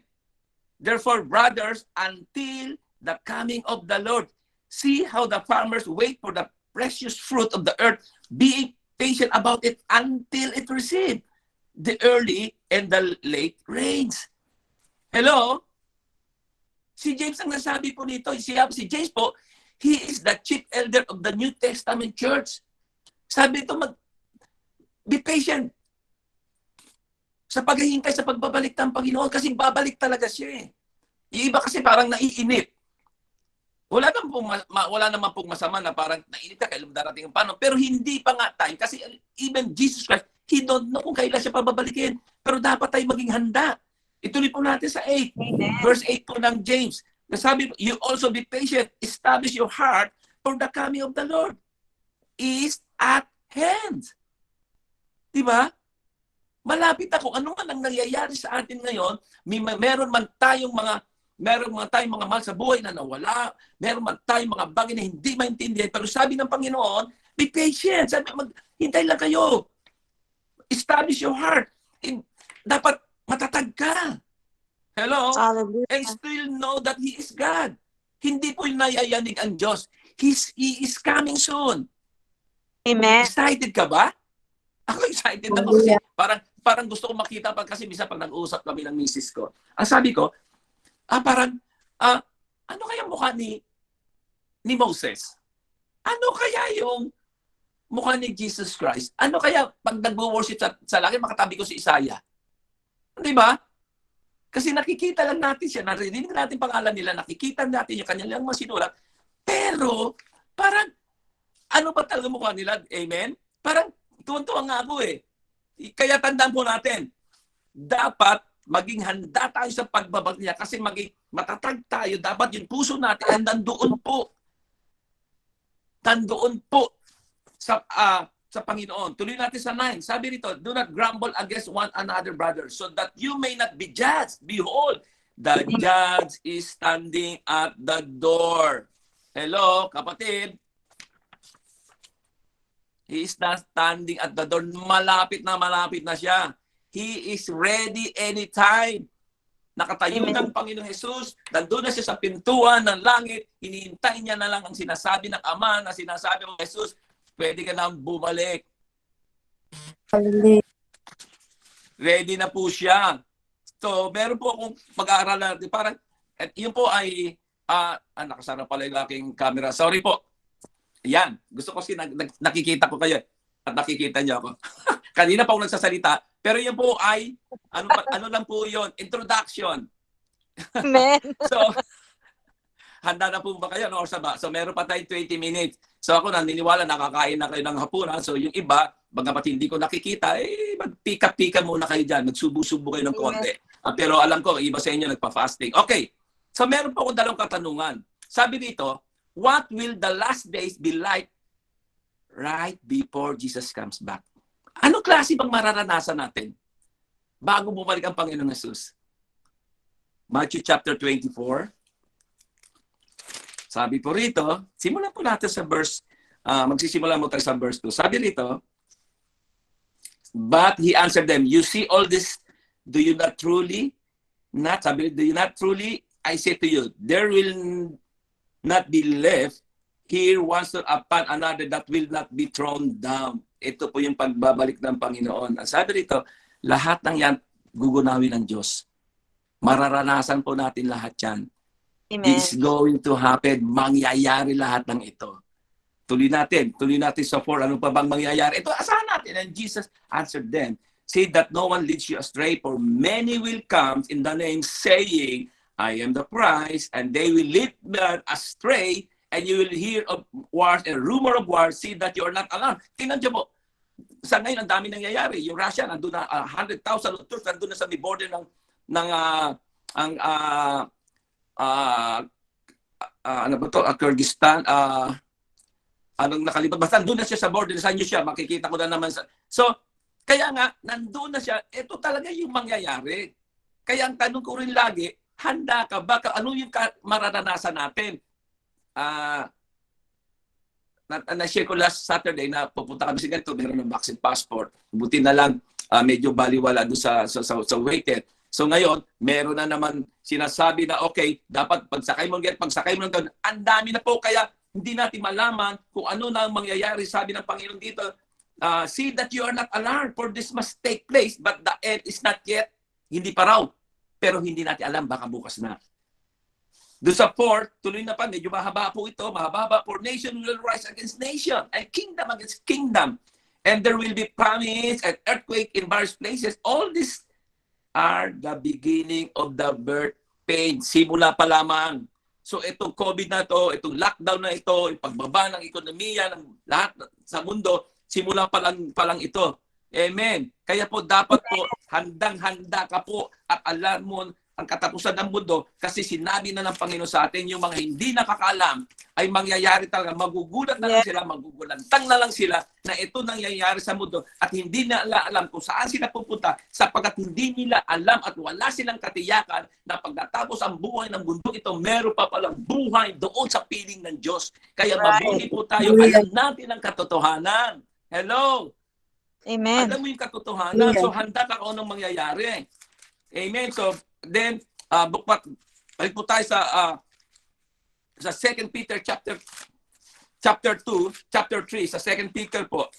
Therefore, brothers, until the coming of the Lord. See how the farmers wait for the precious fruit of the earth, being patient about it until it receive the early and the late rains. Hello? Si James ang nasabi po nito. Si James po, he is the chief elder of the New Testament church. Sabi ito, be patient sa paghihintay sa pagbabalik ng Panginoon kasi babalik talaga siya Yung iba kasi parang naiinip. Wala naman pong masama na parang nainip ka, kailan darating ang paano. Pero hindi pa nga time kasi even Jesus Christ, He don't know kung kailan siya pababalikin. Pero dapat tayo maging handa. Ituloy po natin sa 8. Amen. Verse 8 po ng James. Nasabi, you also be patient. Establish your heart for the coming of the Lord is at hand. Diba? Malapit ako. Ano man ang nangyayari sa atin ngayon, meron man tayong mga mahal sa buhay na nawala. Meron man tayong mga bagay na hindi maintindihan. Pero sabi ng Panginoon, be patient. Sabi, hintay lang kayo. Establish your heart. Dapat matatag ka. Hello? Hallelujah. And still know that He is God. Hindi po yung nayayanig ang Diyos. He is coming soon. Amen. Excited ka ba? Ako excited ako kasi parang gusto ko makita kasi minsan pag nag-uusap kami ng misis ko. Ang sabi ko, ano kaya mukha ni Moses? Ano kaya yung mukha ni Jesus Christ? Ano kaya pag nag-worship sa langit, makatabi ko si Isaiah? Di ba? Kasi nakikita lang natin siya, narinig natin pangalan nila, nakikita natin yung kanilang mga sinulat. Pero, parang, ano ba talaga mukha nila? Amen? Parang, tuwan-tuwa nga ako eh. Kaya tandaan po natin, dapat maging handa tayo sa pagbabag niya kasi maging matatag tayo. Dapat yung puso natin ay nandoon po. Nandoon po sa Panginoon. Tuloy natin sa 9. Sabi rito, do not grumble against one another, brothers, so that you may not be judged. Behold, the judge is standing at the door. Hello, kapatid. He is not standing at the door. Malapit na siya. He is ready anytime. Nakatayo ng Panginoong Jesus, nandun na siya sa pintuan ng langit, hinihintay niya na lang ang sinasabi ng Ama na sinasabi ng Jesus, pwede ka nang bumalik. Hallelujah. Ready na po siya. So, meron po akong pag-aaralan. Parang, at yun po ay, nakasara pala yung aking camera. Sorry po. Yan. Gusto ko nakikita ko kayo. At nakikita niyo ako. Kanina pa ako nagsasalita. Pero yun po ay, ano lang po yun, introduction. Amen. So, handa na po ba kayo? No? So, meron pa tayong 20 minutes. So, ako naniniwala, nakakain na kayo ng hapunan. So, yung iba, bagamat hindi ko nakikita, magpika-pika muna kayo dyan. Magsubo-subo kayo ng konti. Pero alam ko, iba sa inyo nagpa-fasting. Okay. So, meron po akong dalawang katanungan. Sabi dito, what will the last days be like right before Jesus comes back? Ano klase bang mararanasan natin bago bumalik ang Panginoong Jesus? Matthew chapter 24. Sabi po rito, simulan po natin sa verse, magsisimula mo tayo sa verse 2. Sabi rito, but he answered them, you see all this, do you not truly, I say to you, there will not be left here one stone upon another that will not be thrown down. Ito po yung pagbabalik ng Panginoon. Ang sabi rito, lahat ng yan, gugunawin ng Diyos. Mararanasan po natin lahat yan. Amen. It's going to happen. Mangyayari lahat ng ito. Tuloy natin sa 4. Ano pa bang mangyayari? Ito, asahan natin. And Jesus answered them, say that no one leads you astray, for many will come in the name saying, I am the Christ, and they will lead men astray, and you will hear of wars and rumor of wars, see that you are not alarmed. Tingnan niyo po, sa ngayon, ang dami nangyayari. Yung Russia, nandun na 100,000 troops, nandun na sa may border ng ano ba to? Kyrgyzstan, anong nakalipat? Basta nandun na siya sa border, saan niyo siya? Makikita ko na naman. So, kaya nga, nandun na siya. Ito talaga yung mangyayari. Kaya ang tanong ko rin lagi, handa ka ba? Ano yung mararanasan natin? Na-share ko last Saturday na pupunta kami sa ganito, meron ng vaccine passport. Buti na lang, medyo baliwala doon sa weighted. So ngayon, meron na naman sinasabi na okay, dapat pagsakay mo ng doon, ang dami na po, kaya hindi natin malaman kung ano na ang mangyayari. Sabi ng Panginoon dito, see that you are not alarmed, for this must take place, but the end is not yet. Hindi pa raw. Pero hindi natin alam, baka bukas na. Doon sa 4, tuloy na pa, medyo mahaba po ito, mahaba, for nation will rise against nation, and kingdom against kingdom. And there will be famines and earthquake in various places. All these are the beginning of the birth pain. Simula pa lamang. So itong COVID na ito, itong lockdown na ito, yung pagbaba ng ekonomiya, ng lahat sa mundo, simula pa lang ito. Amen. Kaya po dapat po handang-handa ka po at alam mo ang katapusan ng mundo, kasi sinabi na ng Panginoon sa atin, yung mga hindi nakakaalam ay mangyayari talaga. Magugulat na lang sila, magugulantang na lang sila na ito nangyayari sa mundo at hindi na alam kung saan sila pupunta, sapagkat hindi nila alam at wala silang katiyakan na pagkatapos ang buhay ng mundo ito, meron pa palang buhay doon sa piling ng Diyos. Kaya mabuti po tayo, alam natin ang katotohanan. Hello? Amen. Alam mo yung katotohanan, so handa ka kung anong mangyayari. Amen. So, then, balik po tayo sa 2 Peter chapter 2, chapter 3, sa 2 Peter po.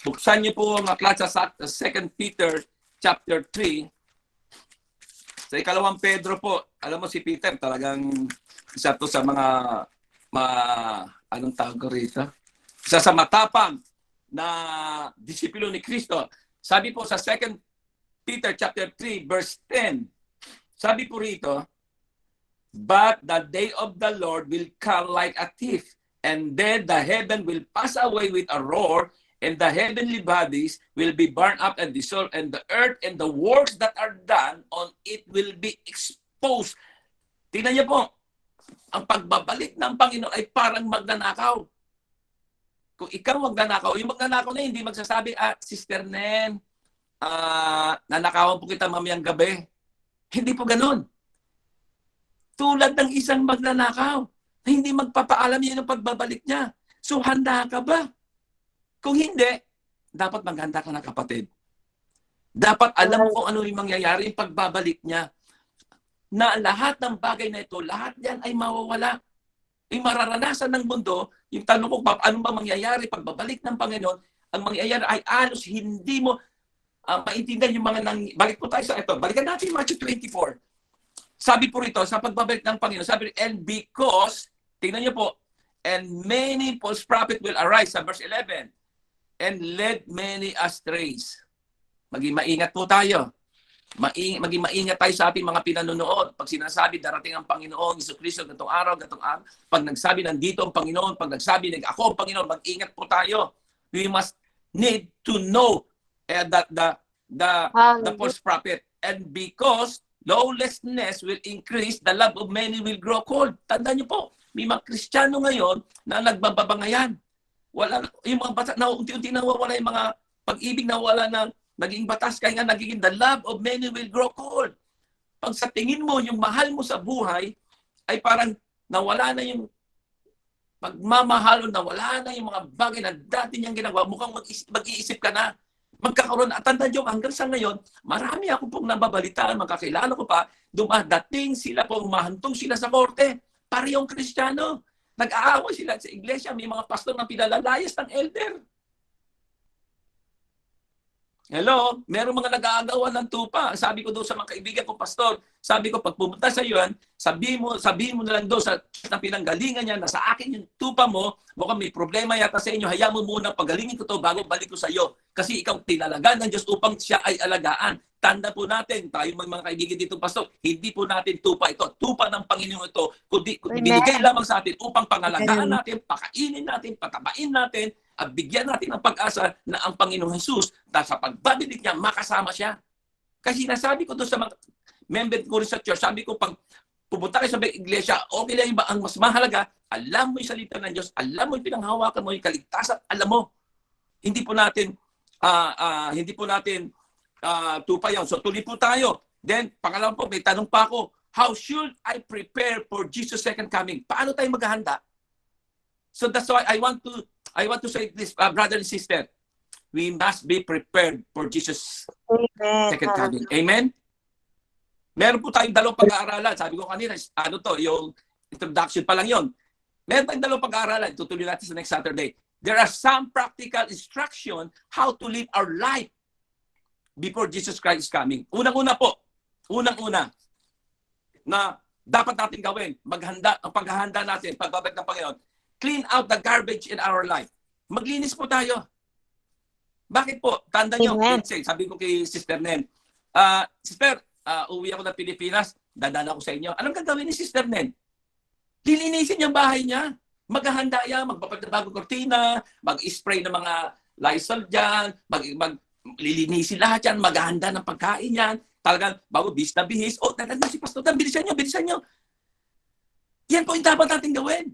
Buksan niyo po ang aklat sa 2 Peter chapter 3. Sa ikalawang Pedro po, alam mo si Peter, talagang isa to sa mga anong tawag ko rito? Isa sa matapang na disipulo ni Kristo. Sabi po sa 2 Peter chapter 3 verse 10, Sabi po rito, but the day of the Lord will come like a thief, and then the heaven will pass away with a roar, and the heavenly bodies will be burned up and dissolved, and the earth and the works that are done on it will be exposed. Tingnan niyo po, ang pagbabalik ng Panginoon ay parang magnanakaw. Kung ikaw magnanakaw, yung magnanakaw na hindi magsasabi, Sister Nen, nanakawan po kita mamayang gabi. Hindi po ganun. Tulad ng isang magnanakaw, na hindi magpapaalam yan ng pagbabalik niya. So, handa ka ba? Kung hindi, dapat maghanda ka na, kapatid. Dapat alam mo kung ano yung mangyayari yung pagbabalik niya. Na lahat ng bagay na ito, lahat yan ay mawawala. Yung mararanasan ng mundo, yung tanong ko, ano ba mangyayari pagbabalik ng Panginoon, ang mangyayari ay alos hindi mo maintindihan yung mga balik po tayo sa ito. Balikan natin yung Matthew 24. Sabi po rito, sa pagbabalik ng Panginoon, sabi rin, and because, tingnan niyo po, and many false prophets will arise, sa verse 11, and led many astrays. Maging maingat po tayo. Maging maingat tayo sa ating mga pinanonood. Pag sinasabi, darating ang Panginoon, Jesucristo, gatong araw, pag nagsabi, nandito ang Panginoon, pag nagsabi, ako ang Panginoon, mag-ingat po tayo. We must need to know that the false prophet. And because lawlessness will increase, the love of many will grow cold. Tandaan niyo po, may mga Kristiyano ngayon na nagbababangayan. Wala, yung mga bata, unti-unti nawawala yung mga pag-ibig, nawawala ng naging batas, kaya nga nagiging the love of many will grow cold. Pag sa tingin mo, yung mahal mo sa buhay, ay parang nawala na yung pagmamahal, nawala na yung mga bagay na dati niyang ginagawa, mukhang mag-iisip ka na. Magkakaroon, at tandaan nyo, hanggang sa ngayon, marami ako pong nababalitaan, magkakilala ko pa, dumadating sila po, umahantong sila sa korte, parehong Kristiyano. Nag-aaway sila sa iglesia, may mga pastor na pinalalayas ng elder. Hello, merong mga nag-aagawan ng tupa. Sabi ko doon sa mga kaibigan ko, pastor, sabi ko, pag pumunta sa iyo, sabihin mo na lang doon sa pinanggalingan niya na sa akin yung tupa mo, mukhang may problema yata sa inyo, hayaan mo muna pagalingin ko to bago balik ko sa iyo. Kasi ikaw tinalagaan ng Diyos upang siya ay alagaan. Tanda po natin, tayo mga kaibigan dito, pastor, hindi po natin tupa ito. Tupa ng Panginoon ito, kundi binigay lamang sa atin upang pangalagaan natin, pakainin natin, patabain natin, at bigyan natin ng pag-asa na ang Panginoong Jesus na sa pagbabalik niya, makasama siya. Kasi nasabi ko doon sa mga member ko rin sa church, sabi ko, pag pupunta kayo sa iglesia, okay lang ba ang mas mahalaga? Alam mo yung salita ng Diyos, alam mo yung pinanghawakan mo, yung kaligtasan, alam mo. Hindi po natin tupa yun. So tuloy po tayo. Then, pangalawa po, may tanong pa ako, how should I prepare for Jesus' second coming? Paano tayo maghahanda? So that's why I want to say this, brother and sister, we must be prepared for Jesus' second coming. Amen? Meron po tayong dalawang pag-aaralan. Sabi ko kanina, yung introduction pa lang yon. Meron tayong dalawang pag-aaralan. Tutuloy natin sa next Saturday. There are some practical instruction how to live our life before Jesus Christ is coming. Unang-una na dapat natin gawin, ang paghahanda natin, pagbabalik ng Panginoon, clean out the garbage in our life. Maglinis po tayo. Bakit po? Tanda nyo, sabi ko kay Sister Nen, Sister, uwi ako ng Pilipinas, dadala ko sa inyo. Anong gagawin ni Sister Nen? Lilinisin yung bahay niya. Maghahanda yan, magpapagbago kortina, mag-spray ng mga Lysol dyan, lilinisin lahat yan, maghahanda ng pagkain yan. Talagang, bago bis na bihis, talagang si Pastor Dan, bilisan nyo. Yan po yung dapat natin gawin.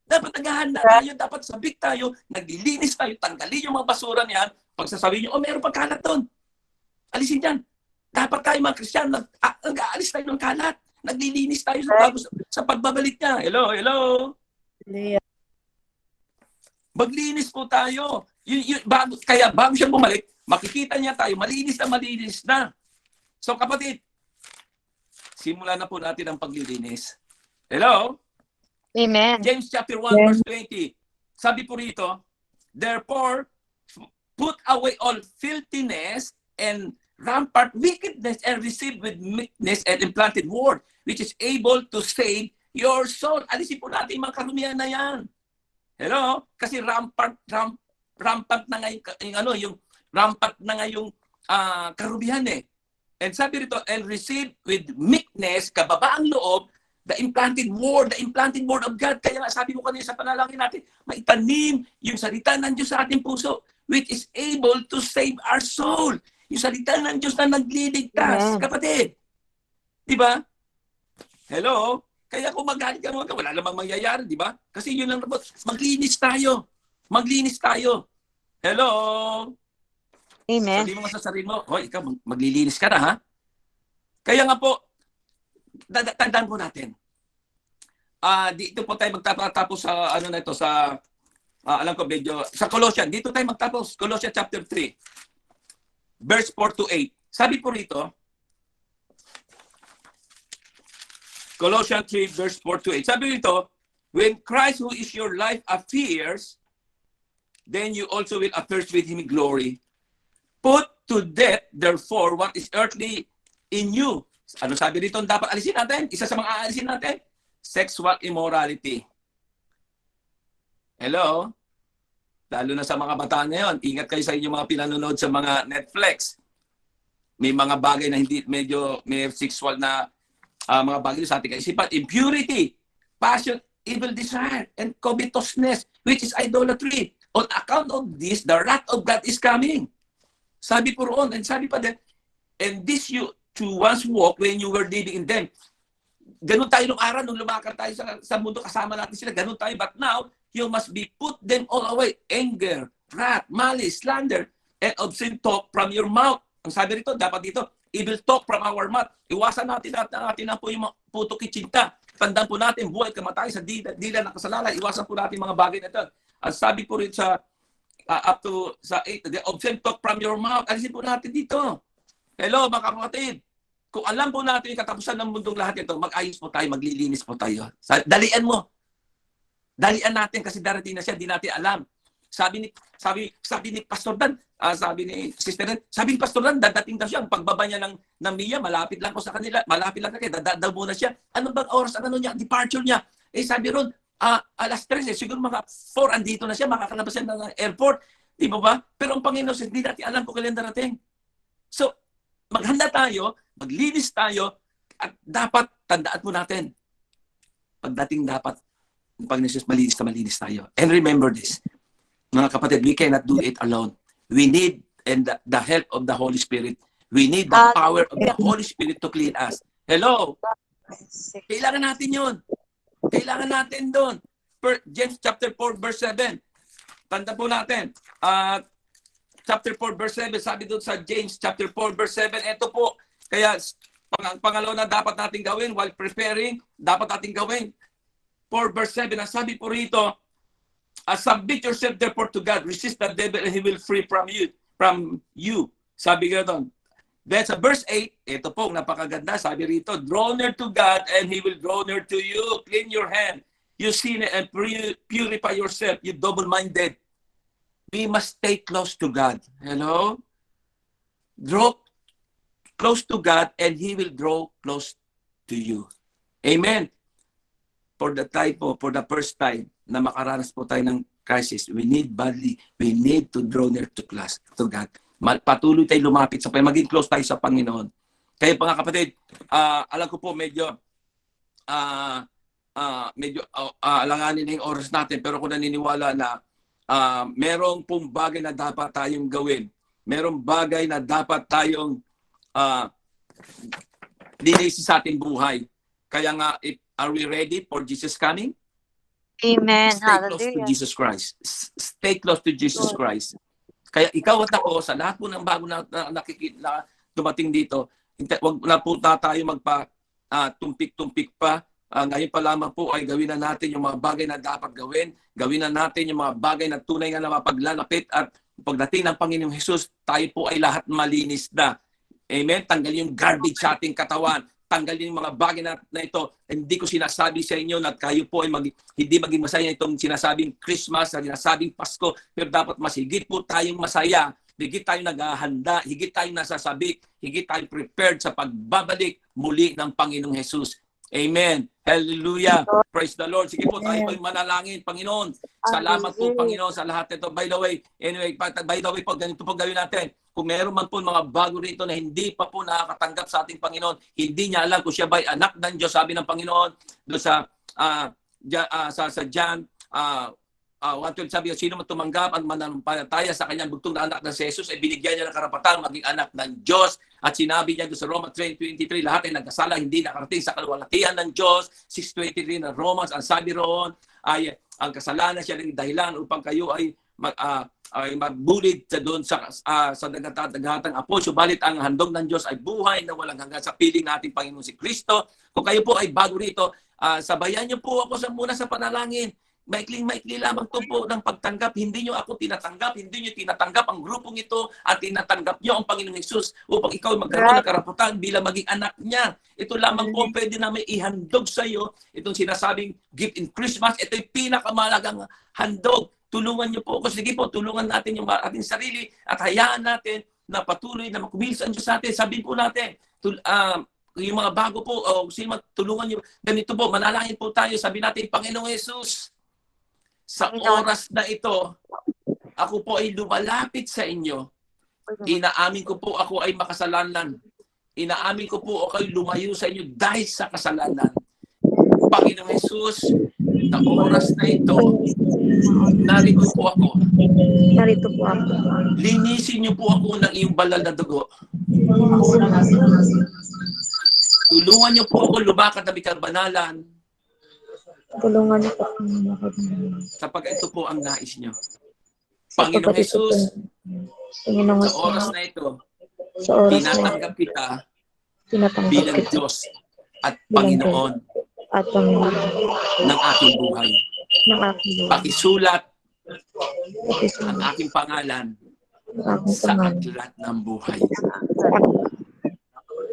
Dapat naghahanda tayo, dapat sabik tayo, naglilinis tayo, tanggalin yung mga basura niyan. Pag sasabihin nyo, meron pang kalat doon. Alisin yan. Dapat tayo mga Kristiyano, nag-aalis tayo ng kalat. Naglilinis tayo sa pagbabalik niya. Hello. Maglinis po tayo. Kaya bago siya bumalik, makikita niya tayo, malinis na. So kapatid, simulan na po natin ang paglilinis. Hello? Amen. James chapter 1 verse 20. Sabi po rito, therefore, put away all filthiness and rampart wickedness and receive with meekness and implanted word, which is able to save your soul. Alisin po natin mga karumihan na yan. Hello? Kasi rampant na nga yung rampant na nga yung karumihan eh. And sabi rito, and receive with meekness, kababaang loob, the implanted word of God. Kaya nga sabi ko kanina sa panalangin natin, maitanim yung salita ng Diyos sa ating puso, which is able to save our soul. Yung salita ng Diyos na nagliligtas, Amen. kapatid. Di ba? Hello? Kaya kung magalit ka, wala namang mangyayari, di ba? Kasi yun lang, maglinis tayo. Maglinis tayo. Hello? Amen. Sabi mo nga sa sarili mo, hoy, ikaw, maglilinis ka na, ha? Kaya nga po, tandaan po natin. Dito po tayo magtatapos sa, ano na ito, sa, alam ko, medyo, sa Colossians. Dito tayo magtapos, Colossians chapter 3, verse 4 to 8. Sabi po rito, Colossians 3, verse 4 to 8. Sabi rito, when Christ who is your life appears, then you also will appear with Him in glory. Put to death, therefore, what is earthly in you. Ano sabi rito dapat alisin natin? Isa sa mga aalisin natin? Sexual immorality. Hello? Lalo na sa mga bata ngayon, ingat kayo sa inyong mga pinanonood sa mga Netflix. May mga bagay na hindi medyo may sexual na mga bagay sa ating kaisipan. Impurity, passion, evil desire, and covetousness, which is idolatry. On account of this, the wrath of God is coming. Sabi po roon, and sabi pa din, and this you to once walk when you were living in them. Ganun tayo nung araw, nung lumakad tayo sa mundo, kasama natin sila, ganun tayo. But now, you must be put them all away. Anger, wrath, malice, slander, and obscene talk from your mouth. Ang sabi rito, dapat dito, evil talk from our mouth. Iwasan natin na po yung puto kitsinta. Tandaan po natin, buhay kamatay sa dila ng kasalanan. Iwasan po natin mga bagay na ito. Ang sabi po rin sa up to sa 8, the obscene talk from your mouth. Alisin po natin dito. Hello, mga kapatid. Kung alam po natin yung katapusan ng mundong lahat ito, mag-ayos po tayo, maglilinis po tayo. Dalian mo. Dalian natin kasi darating na siya, di natin alam. Sabi ni Pastor Dan, sabi ni Sister Dan, sabi ni Pastor Dan, dadating daw siya. Ang pagbaba niya ng Mia, malapit lang po sa kanila. Malapit lang kaya, dadadaw muna siya. Ano bang oras, ano niya, departure niya? Sabi ron, alas 3, siguro mga 4, andito na siya, makakalabas siya ng airport. Di ba ba? Pero ang Panginoon, hindi natin alam kung kailan darating. So, maghanda tayo, maglinis tayo, at dapat, tandaan po natin, pagdating dapat, ang Panginoon Jesus, malinis tayo. And remember this, mga kapatid, we cannot do it alone. We need the help of the Holy Spirit. We need the power of the Holy Spirit to clean us. Hello? Kailangan natin yun. Kailangan natin doon. James chapter 4 verse 7. Tanda po natin. Chapter 4 verse 7, sabi doon sa James chapter 4 verse 7, ito po. Kaya pangalawa na dapat natin gawin while preparing, dapat natin gawin. 4 verse 7, ang sabi po rito, submit yourself therefore to God, resist the devil and he will free from you. Sabi nga doon. Then sa verse 8, ito po, napakaganda. Sabi rito, draw near to God and He will draw near to you. Clean your hand. You sin and purify yourself. You double-minded. We must stay close to God. Hello? Draw close to God and He will draw close to you. Amen. For the first time na makaranas po tayo ng crisis, we need to draw near to God. Patuloy tayo lumapit sa maging close tayo sa Panginoon. Kaya mga kapatid, alam ko po medyo alanganin na yung oras natin, pero kung naniniwala na merong pong bagay na dapat tayong gawin. Merong bagay na dapat tayong linisin sa ating buhay. Kaya nga, are we ready for Jesus coming? Amen. Stay close to Hallelujah. Jesus Christ. Stay close to Jesus Christ. Kaya ikaw at ako, sa lahat po ng bago na nakikita na dumating dito, wag na po tayo tumpik-tumpik pa. Ngayon pa lamang po ay gawin na natin yung mga bagay na dapat gawin. Gawin na natin yung mga bagay na tunay nga na mapaglalapit at pagdating ng Panginoong Jesus, tayo po ay lahat malinis na. Amen? Tanggalin yung garbage sa ating katawan. Tanggalin yung mga bagay na ito. Hindi ko sinasabi sa inyo na kayo po ay hindi maging masaya itong sinasabing Christmas, sinasabing Pasko, pero dapat mas higit po tayong masaya, higit tayong naghahanda, higit tayong nasasabik, higit tayong prepared sa pagbabalik muli ng Panginoong Jesus. Amen. Hallelujah. Praise the Lord. Sige po, tayo po yung manalangin. Panginoon, salamat po, Panginoon, sa lahat nito. By the way, po, ganito po gawin natin. Kung meron man po mga bago rito na hindi pa po nakakatanggap sa ating Panginoon, hindi niya alam kung siya ba'y anak ng Diyos, sabi ng Panginoon, doon sa John 1:12, sabi, sino man tumanggap at mananampalataya sa kanyang bugtong na anak ng si Jesus, ay binigyan niya ng karapatan maging anak ng Diyos. At sinabi niya doon sa Romans 3:23, lahat ay nagkasala, hindi nakarating sa kaluwalhatian ng Diyos. 6:23 na Romans, ang sabi roon ay ang kasalanan siya rin dahilan upang kayo ay magbulid sa doon sa dagatang apo. Subalit ang handog ng Diyos ay buhay na walang hanggan sa piling nating Panginoon si Kristo. Kung kayo po ay bago rito, sabayan niyo po ako muna sa panalangin. Maikling-maikli lamang to po ng pagtanggap. Hindi nyo ako tinatanggap, hindi nyo tinatanggap ang grupong ito at tinatanggap nyo ang Panginoong Hesus upang ikaw magkaroon ng karapatan bilang maging anak niya. Ito lamang po pwede namin ihandog sa iyo. Itong sinasabing gift in Christmas, ito yung pinakamalagang handog. Tulungan nyo po ako. Sige po, tulungan natin yung ating sarili at hayaan natin na patuloy na makumilos ang Diyos sa atin. Sabihin po natin, yung mga bago po, sino tulungan nyo. Ganito po, manalangin po tayo. Sabi natin, Panginoong Hesus, sa oras na ito, ako po ay lumalapit sa inyo. Inaamin ko po ako ay makasalanan. Inaamin ko po ako ay lumayo sa inyo dahil sa kasalanan. Panginoong Hesus, sa oras na ito, narito po ako. Narito po ako. Linisin niyo po ako ng iyong banal na dugo. Tulungan niyo po ako lumakad na bikarbanalan. Tulungan niyo po ako. Sapagkat ito po ang nais niyo. Panginoong Hesus, sa oras na ito, tinatanggap kita bilang Diyos at Panginoon ng aking buhay. Pakisulat ang aking pangalan sa aklat ng buhay.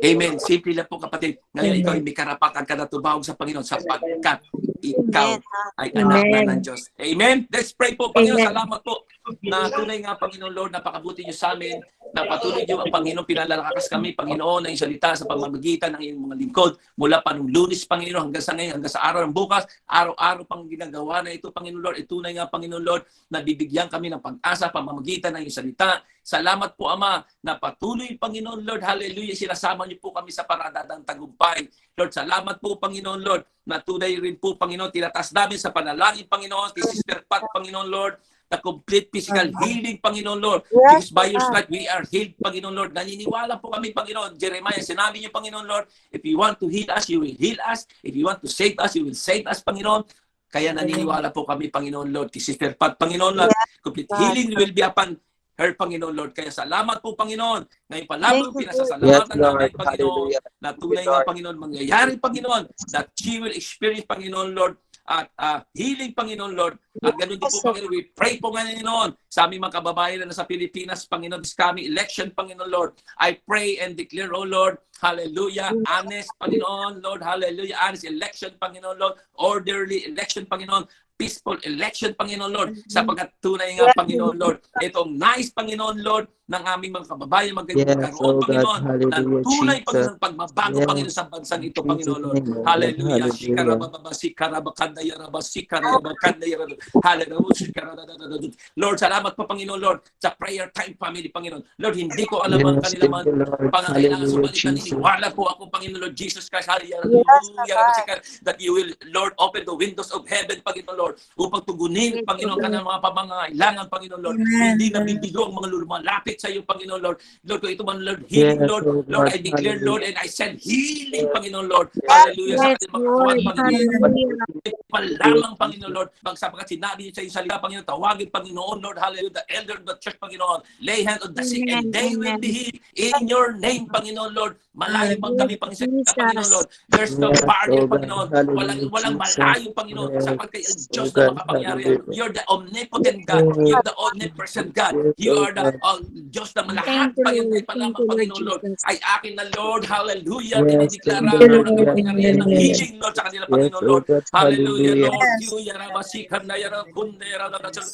Amen. Simple lang po, kapatid. Ngayon, ikaw ay may karapatan ka na tumawag sa Panginoon sapagkat ikaw ay anak na ng Diyos. Amen. Let's pray po, Panginoon. Salamat po na tunay nga, Panginoon Lord, napakabuti niyo sa amin, na patuloy niyo ang Panginoon, pinalalakas kami, Panginoon, na yung salita sa pamamagitan ng iyong mga lingkod, mula pa nung Lunes, Panginoon, hanggang sa ngayon, hanggang sa araw ng bukas, araw-araw pang ginagawa na ito, Panginoon Lord. Tunay nga, Panginoon Lord, na bibigyan kami ng pag-asa, pamamagitan ng iyong salita. Salamat po, Ama, na patuloy, Panginoon Lord, hallelujah, sinasama niyo po kami sa paradadang tagumpay. Lord, salamat po, Panginoon Lord, na tunay rin po, Panginoon, tinatas namin sa panalangin, Panginoon, kay Sister Pat, Panginoon Lord, the complete physical healing, Panginoon Lord. Because by your stripes, we are healed, Panginoon Lord. Naniniwala po kami, Panginoon. Jeremiah, sinabi niyo, Panginoon Lord, if you want to heal us, you will heal us. If you want to save us, you will save us, Panginoon. Kaya naniniwala po kami, Panginoon Lord. Kay Sister Pat, Panginoon Lord, complete healing will be upon her, Panginoon Lord. Kaya salamat po, Panginoon. Ngayon pa lamang pinasasalamatan namin, Panginoon, na tunay nga, Panginoon, mangyayari, Panginoon, that she will experience, Panginoon Lord, at healing, Panginoon Lord. At ganun din po, Panginoon, we pray po, Panginoon, sa aming mga kababayan na sa Pilipinas, Panginoon, this coming election, Panginoon Lord. I pray and declare, oh Lord, hallelujah, honest, Panginoon, Lord, hallelujah, honest election, Panginoon Lord, orderly election, Panginoon, peaceful election, Panginoon Lord, sapagkat tunay nga, Panginoon Lord, itong nice, Panginoon Lord, ng aming mga kababayan magkaroon, Panginoon, ng tunay, Panginoon, pagbabago, Panginoon, sa bansang ito, Panginoon Lord. Hallelujah. Lord, salamat po, Panginoon Lord, sa prayer time family, Panginoon. Lord, hindi ko alam ang kanilang pangangailangan, subalit naniniwala po ako, Panginoon Lord Jesus Christ, hallelujah, that you will, Lord, open the windows of heaven, Panginoon Lord, upang tugunin, Panginoon, kanilang mga pamangailangan, Panginoon Lord. Hindi na bibigo ang mga lumalapit sa iyo, Panginoon Lord. Lord, kung ito man, Lord, healing, Lord. Lord, I declare, Lord, and I send healing, Panginoon Lord. Hallelujah. Sa ating mga kawan, Panginoon. Lamang, Panginoon Lord. Sapagkat sinabi niyo sa iyong salita, Panginoon, tawagin, Panginoon Lord, hallelujah, the elder of the church, Panginoon. Lay hand on the sick and they will be healed in your name, Panginoon Lord. Malayo bang kami, Panginoon Lord. There's no barrier, Panginoon. Walang malayo, Panginoon. Sapagkat ang Diyos na makapangyarihan. You're the omnipotent God. You're the omnipresent God. You are the ng Diyos na malahat Thank you, pa yun Lord. ay Thank palamang, you, Lord Panginoon, Lord, Jesus. ay akin na, Lord. Hallelujah. Yes, Dinideklara, amen, Lord, ang amen, kapangyarihan ng amen. healing, Lord, sa kanila, Yes, Panginoon, oh Lord. God, Hallelujah, hallelujah. Lord. Yarabasikan na yarakunde,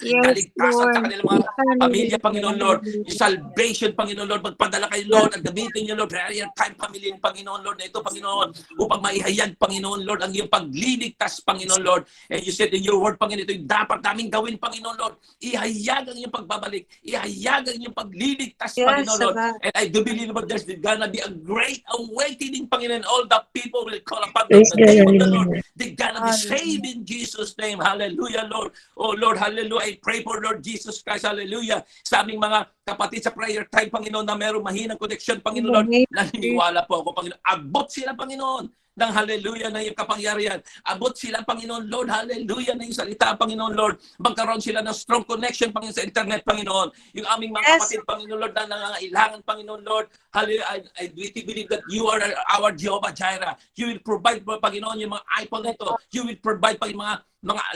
Yes, kaligtasan sa Lord. kanilang mga pamilya, Panginoon, Lord. Yung Hallelujah. salvation, Panginoon, Lord. Magpadala kayo, Lord, at gamitin niyo, Lord, prayer time family, Panginoon, Lord, na ito, Panginoon, upang maihayag, Panginoon, Lord, ang iyong pagliligtas, Panginoon, Lord. And you said in your word, Panginoon, ito yung dapat naming gawin, Panginoon, Lord. Ihayag ang iyong pagbabalik. Ihayag ang iyong pagliligtas, Yes, Panginoon, so Lord. God. And I do believe, Lord, there's gonna be a great awakening, Panginoon. All the people will call upon Praise the God, name of the Lord. hallelujah. They're gonna be saved Hallelujah. in Jesus' name. Hallelujah, Lord. Oh, Lord, hallelujah. I pray for Lord Jesus Christ, hallelujah. Sa aming mga kapatid sa prayer time, Panginoon, na mayroong mahinang connection, In Panginoon, the Lord. name of Jesus. Naniniwala po ako, Panginoon. Abot sila, Panginoon, ng hallelujah na iyong kapangyarihan. Abot sila, Panginoon, Lord, hallelujah na yung salita, Panginoon, Lord. Magkaroon sila ng strong connection, Panginoon, sa internet, Panginoon. Yung aming mga Yes. kapatid, Panginoon, Lord, na nangangailangan, Panginoon, Lord, hallelujah, I believe that you are our Jehovah Jireh. You will provide, Panginoon, yung mga iPhone na ito. You will provide pa yung mga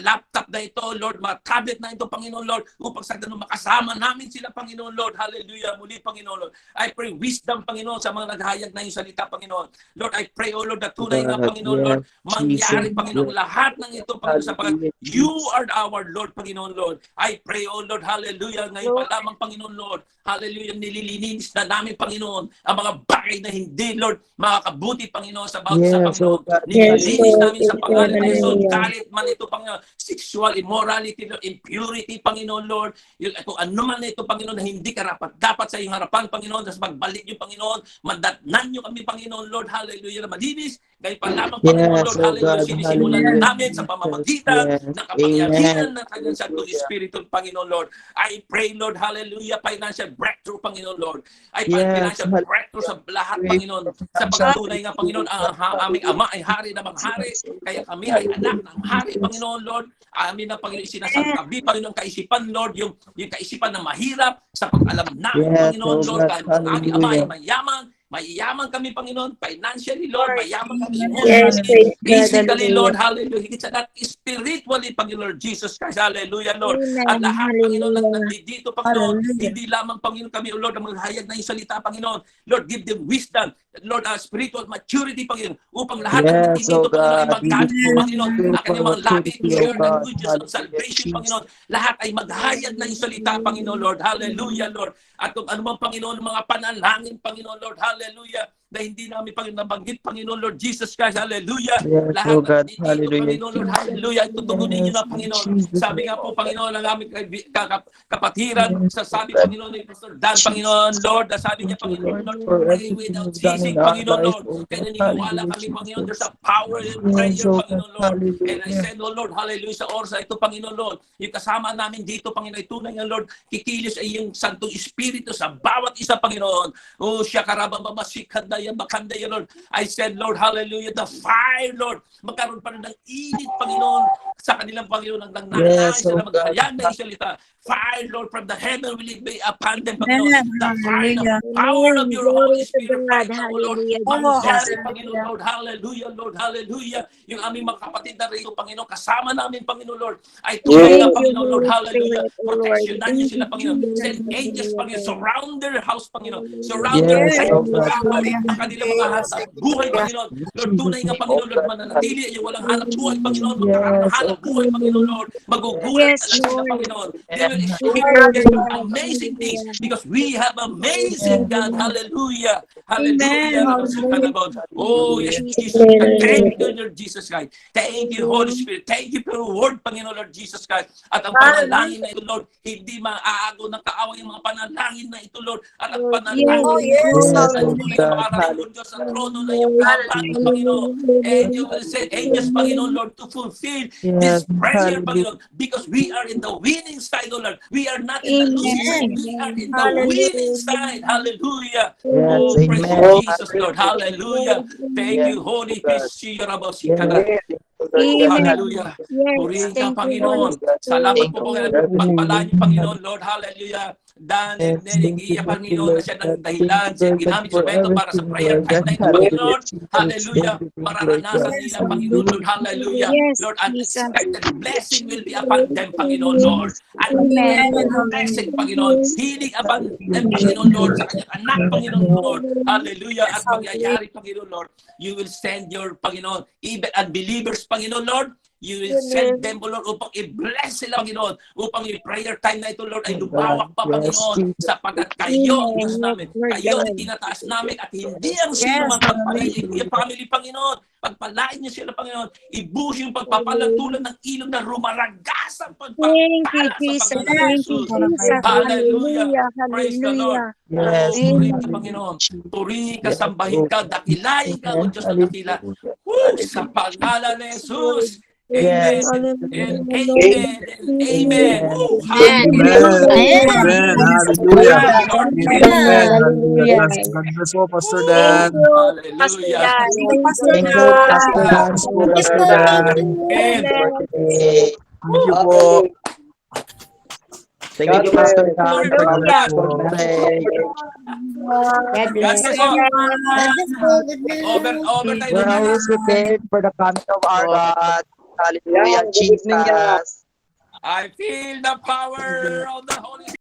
laptop na ito, Lord, mga tablet na ito, Panginoon, Lord, upang sa ganun makasama namin sila, Panginoon, Lord. Hallelujah. Muli, Panginoon, Lord. I pray wisdom, Panginoon, sa mga naghahayag na yung salita, Panginoon. Lord, I pray, oh Lord, na tunay nga, God, Panginoon, Lord, yes, Jesus, mangyari, Panginoon, yes, lahat ng ito, Panginoon, sapagkat hallelujah, you Jesus. are our Lord, Panginoon, Lord. I pray, oh Lord, hallelujah, ngayon pa Lord, lamang, Panginoon, Lord, hallelujah, nililinis na namin, Panginoon, ang mga bagay na hindi, Lord, makakabuti, Panginoon, sa bawat isa, Yes, oh Panginoon. God, Yes, Nililinis Lord. namin hallelujah, sa Praise God, pangalan ng yes, Jesus, hallelujah. galit man ito, Panginoon, sexual immorality, Lord, impurity, Panginoon, Lord, kung ano man ito, Panginoon, na hindi karapat-dapat sa iyong harapan, Panginoon, tapos pagbalik niyo, Panginoon, mandatnan niyo kami, Panginoon, Lord, hallelujah, na malinis, ngayon pa lamang, Panginoon, yes, Lord, oh hallelujah, God, sinisimulan na hallelujah, namin sa Jesus, pamamagitan yes, ng amen, kapangyarihan ng kanyang Santong hallelujah, Espiritu, Panginoon, Lord. I pray, Lord, hallelujah, financial breakthrough, Panginoon, Lord. I pray yes, financial breakthrough hallelujah, sa lahat, pray Panginoon, for sapagkat financial tunay nga, breakthrough, Panginoon, ang aming hallelujah, Ama ay hari na mga hari, yes, oh kaya God, kami ay anak ng hallelujah, hari, Jesus, Panginoon, Lord. Amin na, Panginoon, Amen. sinasantabi, Panginoon, ang kaisipan, Lord, yung kaisipan na mahirap sa pag-alam namin, yes, Panginoon, oh Lord, God, kahit ang aming Ama ay hallelujah, mayaman, mayayaman kami, Panginoon, financially, Lord, Lord. mayaman kami Amen. Yes, emotionally, praise Hallelujah. God, physically, hallelujah. Lord, hallelujah, higit sa lahat, spiritually, Panginoon, Lord Jesus Christ, hallelujah, Lord. At amen. lahat, Panginoon, Hallelujah. nandito, Panginoon, Hallelujah. hindi lamang, Panginoon, kami, O Lord, ang maghayag na yung salita, Panginoon. Lord, give them wisdom, Lord, spiritual maturity, Panginoon, upang lahat ng yes, oh nandito, Panginoon, ay God, we magamit mo, declare Panginoon, ang spiritual kanyang mga labi to maturity, oh share the God, good news of hallelujah, salvation, Jesus, Panginoon. Lahat ay maghayag na yung salita, Panginoon, Lord, hallelujah, Lord. At kung ano man, Panginoon, mga panalangin, Panginoon, Lord, hallelujah, na hindi namin, Panginoon, nabanggit, Panginoon, Lord Jesus Christ, hallelujah. yes, oh Lahat ng God, dito, hallelujah, Panginoon, Lord, Jesus, hallelujah, tutugunin niyo yes, na, Panginoon. Jesus, Sabi nga po, Panginoon, ang aming kapatiran, yes, oh sasabi, God, Panginoon, ni Pastor Dan, Jesus. Panginoon, Lord, sabi niya, Thank you, Panginoon, Lord, Lord, for pray everything without you've done in ceasing, our Panginoon, life, Lord. oh Kaya God. naniniwala Hallelujah, kami, Panginoon, there's Jesus. a power in Yes, prayer, oh God. Panginoon, Lord. And I Hallelujah. said, oh Lord, hallelujah, sa oras na ito, Panginoon, Lord, yung kasama namin dito, Panginoon, ay tunay nga, Lord, kikilos ay yung Santong Espiritu sa bawat isa, Panginoon. Oh, siya karababamasikandaya, bakandaya, Lord. I said, Lord, hallelujah, the fire, Lord, magkaroon pa rin ng init, Panginoon, sa kanilang, Panginoon, nang Yes, nais oh na God. maghayag na isalita. Fire, Lord, from the heaven will it be upon them, Panginoon. Amen. The fire, the Hallelujah. power of Amen. your Holy Glory to Spirit God. right now, oh Lord, Hallelujah, Oh, Jesus. mangyari, Panginoon, hallelujah. Lord, hallelujah, Lord, hallelujah. Yung aming mga kapatid na rito, Panginoon, kasama namin, Panginoon, Lord, ay tunay nga, Thank you, Panginoon, Lord, Holy hallelujah. Spirit, O Lord. Proteksyonan niyo Thank you, sila, Panginoon. Jesus. Send angels, Hallelujah, Panginoon, God. surround their house, Panginoon. Hallelujah, Surround their Yes, Yes. oh home, God. surround Hallelujah. ang kanilang mga Hallelujah. Yes. buhay, Hallelujah. Panginoon. Lord, tunay Jesus, nga, name, oh Panginoon, Lord, God. mananatili ay walang hanap buhay, Hallelujah. Panginoon, Yes, oh magkakahanap buhay, Panginoon, Lord. Magugulat Yes, lang sila, Lord. Panginoon. They will Amen. Glory experience to just Hallelujah. God. amazing things Hallelujah. because we have amazing God. Yes, Hallelujah. Amen. Hallelujah. Hallelujah. Oh, Thank yes, hallelujah. you, Jesus Jesus. Christ. Hallelujah. Thank you, Lord Jesus Christ. Thank you, Holy Hallelujah. Spirit. Thank you for your word, Panginoon, Lord Jesus Christ. At ang panalangin Hallelujah. na ito, Lord, hindi maaago ng kaaway yung mga panalangin na ito, Lord. At ang Lord panalangin Oh, na Jesus. ito, yes. Lord, Yes, ay oh tunay na Hallelujah. God. makarating kung Diyos sa trono na iyong Hallelujah. pinapangin, Hallelujah. Panginoon. And you will send angels, Panginoon, Hallelujah. Lord, to fulfill Yes, this prayer, hallelujah. Panginoon, because we are in the winning side, oh Lord. We are not in the losing side. Amen. Amen. We are in the winning Hallelujah. side. Hallelujah. Yes, Oh, praise you, amen. Jesus, Lord. Hallelujah. Hallelujah. Thank Yes, you, Amen. oh Holy God. Spirit. Yes, oh God. Oh, Yes, Amen. hallelujah. hallelujah. Yes, Purihin ka, thank you, Holy Panginoon. God. Salamat Spirit, Thank po O po you kaya Lord. for everything. pagpalaan niyo, Panginoon, Lord. Hallelujah. Daniel, nag-iiyak Panginoon na siya ng dahilan. Siya ginamit siya beto para sa prayer time na ito, Panginoon. Hallelujah. Mararanasan nila, Panginoon, Lord. Hallelujah. Yes, Lord, Jesus. unexpected blessing will be upon them, Panginoon, Lord. Amen. Unexpected blessing, Panginoon. Healing upon them, Panginoon, Lord, sa kanyang anak, Panginoon, Lord. Hallelujah. At mangyayari, Panginoon, Lord, you will send your, Panginoon, even unbelievers, Panginoon, Lord, you will send them, O Lord, upang i-bless sila, Panginoon, upang yung prayer time na ito, Lord, ay lumawak pa, Panginoon, sapagkat kayo ang Diyos namin, kayo ang itinataas namin, at hindi ang sino man pagpalain yung family, Panginoon. Pagpalain niyo sila, Panginoon. Ibuhos yung pagpapalang tulad ng ilog na rumaragas ang Thank you, pagpapala sa Jesus. pangalan ni Thank you, Jesus. Jesus. Hallelujah. Hallelujah. Praise the Lord. Hallelujah. Oh, purihin ka, Panginoon. Purihin ka, sambahin ka, dakilain ka, O Diyos na dakila. Sa pangalan ni Jesus. Amen. And amen. And amen. Woo! Hallelujah. Amen. Hallelujah. Praise the Lord. Praise the Amen. Lord. Hallelujah. Hallelujah. God bless po, Pastor Thank Dan. you, Pastor Hallelujah. Dan. Thank you, Thank Pastor you, Dan. God. Bless po, Pastor Dan. Amen. Thank you po. Thank you, Pastor Dan. Hallelujah. God God bless. bless po. Good Over tayo We're na. always prepared for the coming of our God. Hallelujah, Jesus. I feel the power of the Holy